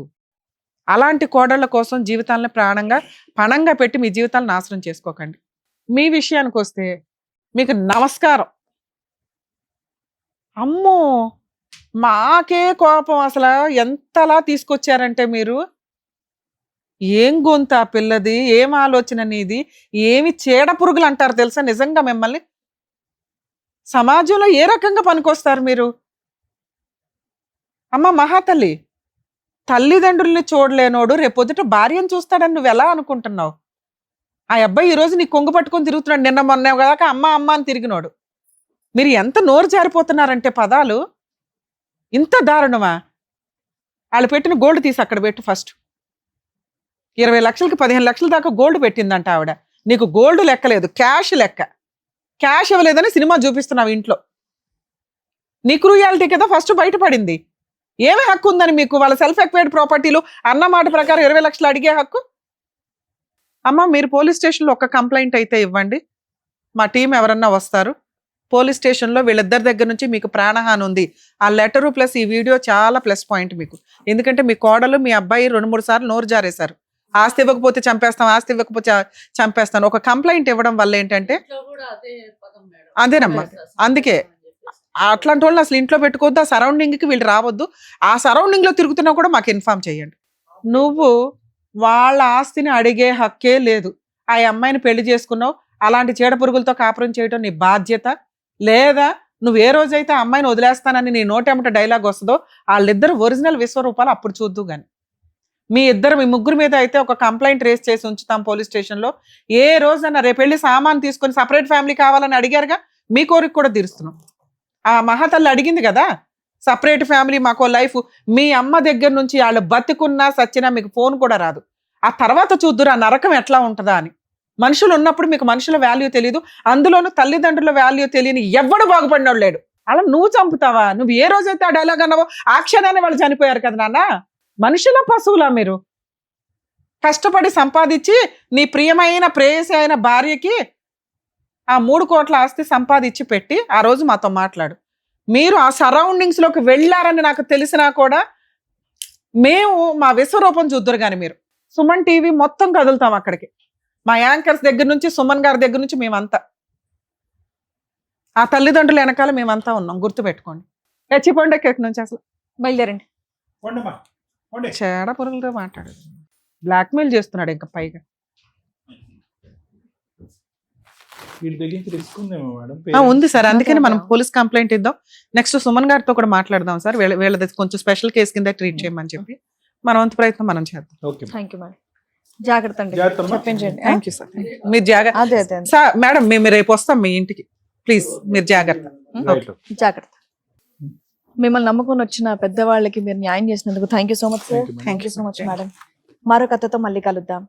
అలాంటి కోడళ్ళ కోసం జీవితాలను పణంగా పెట్టి మీ జీవితాలను నాశనం చేసుకోకండి. మీ విషయానికి వస్తే మీకు నమస్కారం. అమ్మో, మాకే కోపం. అసలు ఎంతలా తీసుకొచ్చారంటే మీరు, ఏం గొంత పిల్లది, ఏం ఆలోచన నీది, ఏమి చీడ పురుగులు అంటారు తెలుసా నిజంగా మిమ్మల్ని. సమాజంలో ఏ రకంగా పనికొస్తారు మీరు? అమ్మ మహాతల్లి, తల్లిదండ్రుల్ని చూడలేనోడు రేపొద్దుట భార్యను చూస్తాడని నువ్వు ఎలా అనుకుంటున్నావు? ఆ అబ్బాయి ఈరోజు నీ కొంగు పట్టుకొని తిరుగుతున్నాడు, నిన్న మొన్న కదా అమ్మ అని తిరిగినోడు. మీరు ఎంత నోరు జారిపోతున్నారంటే పదాలు, ఇంత దారుణమా? వాళ్ళు పెట్టిన గోల్డ్ తీసి అక్కడ పెట్టు ఫస్ట్. 20 లక్షలకి 15 లక్షల దాకా గోల్డ్ పెట్టిందంట ఆవిడ. నీకు గోల్డ్ లెక్కలేదు, క్యాష్ లెక్క. క్యాష్ ఇవ్వలేదని సినిమా చూపిస్తున్నావు ఇంట్లో. నీ క్రూయాలిటీ కదా ఫస్ట్ బయటపడింది. ఏమి హక్కు ఉందని మీకు? వాళ్ళ సెల్ఫ్ ఎక్వైర్డ్ ప్రాపర్టీలు అన్న మాట ప్రకారం 20 లక్షలు అడిగే హక్కు. అమ్మ మీరు పోలీస్ స్టేషన్లో ఒక కంప్లైంట్ అయితే ఇవ్వండి, మా టీం ఎవరన్నా వస్తారు. పోలీస్ స్టేషన్లో వీళ్ళిద్దరి దగ్గర నుంచి మీకు ప్రాణహాని ఉంది, ఆ లెటరు ప్లస్ ఈ వీడియో చాలా ప్లస్ పాయింట్ మీకు. ఎందుకంటే మీ కోడలు మీ అబ్బాయి 2-3 సార్లు నోరు జారేశారు. ఆస్తి ఇవ్వకపోతే చంపేస్తాం, ఆస్తి ఇవ్వకపోతే చంపేస్తాను. ఒక కంప్లైంట్ ఇవ్వడం వల్ల ఏంటంటే అదేనమ్మా, అందుకే అట్లాంటి వాళ్ళని అసలు ఇంట్లో పెట్టుకోవద్దు, ఆ సరౌండింగ్ కి వీళ్ళు రావద్దు. ఆ సరౌండింగ్ లో తిరుగుతున్నా కూడా మాకు ఇన్ఫార్మ్ చేయండి. నువ్వు వాళ్ళ ఆస్తిని అడిగే హక్కే లేదు. ఆ అమ్మాయిని పెళ్లి చేసుకున్నావు, అలాంటి చీడ పురుగులతో కాపురం చేయడం నీ బాధ్యత లేదా? నువ్వు ఏ రోజైతే ఆ అమ్మాయిని వదిలేస్తానని నీ నోటెమట డైలాగ్ వస్తుందో వాళ్ళిద్దరు ఒరిజినల్ విశ్వరూపాలు అప్పుడు చూద్దు గాని. మీ ముగ్గురు మీద అయితే ఒక కంప్లైంట్ రేస్ చేసి ఉంచుతాం పోలీస్ స్టేషన్ లో. ఏ రోజన్నా రేపు వెళ్ళి సామాన్ తీసుకొని సపరేట్ ఫ్యామిలీ కావాలని అడిగారుగా, మీ కోరిక కూడా తీరుస్తున్నాం. ఆ మహాతల్లి అడిగింది కదా సపరేట్ ఫ్యామిలీ మాకో లైఫ్. మీ అమ్మ దగ్గర నుంచి వాళ్ళు బతికున్నా సచ్చినా మీకు ఫోన్ కూడా రాదు. ఆ తర్వాత చూద్దురు ఆ నరకం ఎట్లా ఉంటుందా అని. మనుషులు ఉన్నప్పుడు మీకు మనుషుల వాల్యూ తెలియదు, అందులోనూ తల్లిదండ్రుల వాల్యూ తెలియని ఎవడు బాగుపడినోడు లేడు. అలా నువ్వు చంపుతావా? నువ్వు ఏ రోజైతే ఆ డైలాగ్ అన్నావో ఆ క్షణాన్ని వాళ్ళు చనిపోయారు కదా నాన్న. మనుషుల పశువులా మీరు? కష్టపడి సంపాదించి నీ ప్రియమైన ప్రేయసి అయిన భార్యకి ఆ 3 కోట్ల ఆస్తి సంపాదించి పెట్టి ఆ రోజు మాతో మాట్లాడు. మీరు ఆ సరౌండింగ్స్ లోకి వెళ్ళారని నాకు తెలిసినా కూడా మేము మా విశ్వరూపం చూద్దరు కానీ మీరు సుమన్ టీవీ మొత్తం కదులుతాం అక్కడికి. మా యాంకర్స్ దగ్గర నుంచి సుమన్ గారి దగ్గర నుంచి మేమంతా ఆ తల్లిదండ్రుల వెనకాల మేమంతా ఉన్నాం, గుర్తుపెట్టుకోండి. రెచ్చిపోండి ఎక్కడి నుంచి అసలు బయలుదేరండి. చేడ పురుగులతో మాట్లాడు, బ్లాక్మెయిల్ చేస్తున్నాడు ఇంకా పైగా. వీళ్ళ దగ్గర నుంచి రిస్క్ ఉందేమో మేడం. ఉంది సార్, అందుకని మనం పోలీస్ కంప్లైంట్ ఇద్దాం. నెక్స్ట్ సుమన్ గారితో కూడా మాట్లాడదాం సార్, వీళ్ళది కొంచెం స్పెషల్ కేసు కింద ట్రీట్ చేయమని చెప్పి మన వంతు ప్రయత్నం మనం చేద్దాం. Okay thank you madam. జాగ్రత్త అండి, చెప్పించండి. Thank you sir. మీరు జాగ్రత్త అదే సార్. మేడం మేము రేపు వస్తాం మీ ఇంటికి, ప్లీజ్ మీరు జాగ్రత్త. జాగ్రత్త. మిమ్మల్ని నమ్ముకొని వచ్చిన పెద్దవాళ్ళకి మీరు న్యాయం చేసినందుకు thank you so much sir. Thank you so much madam. మరో కథతో మళ్ళీ కలుద్దాం.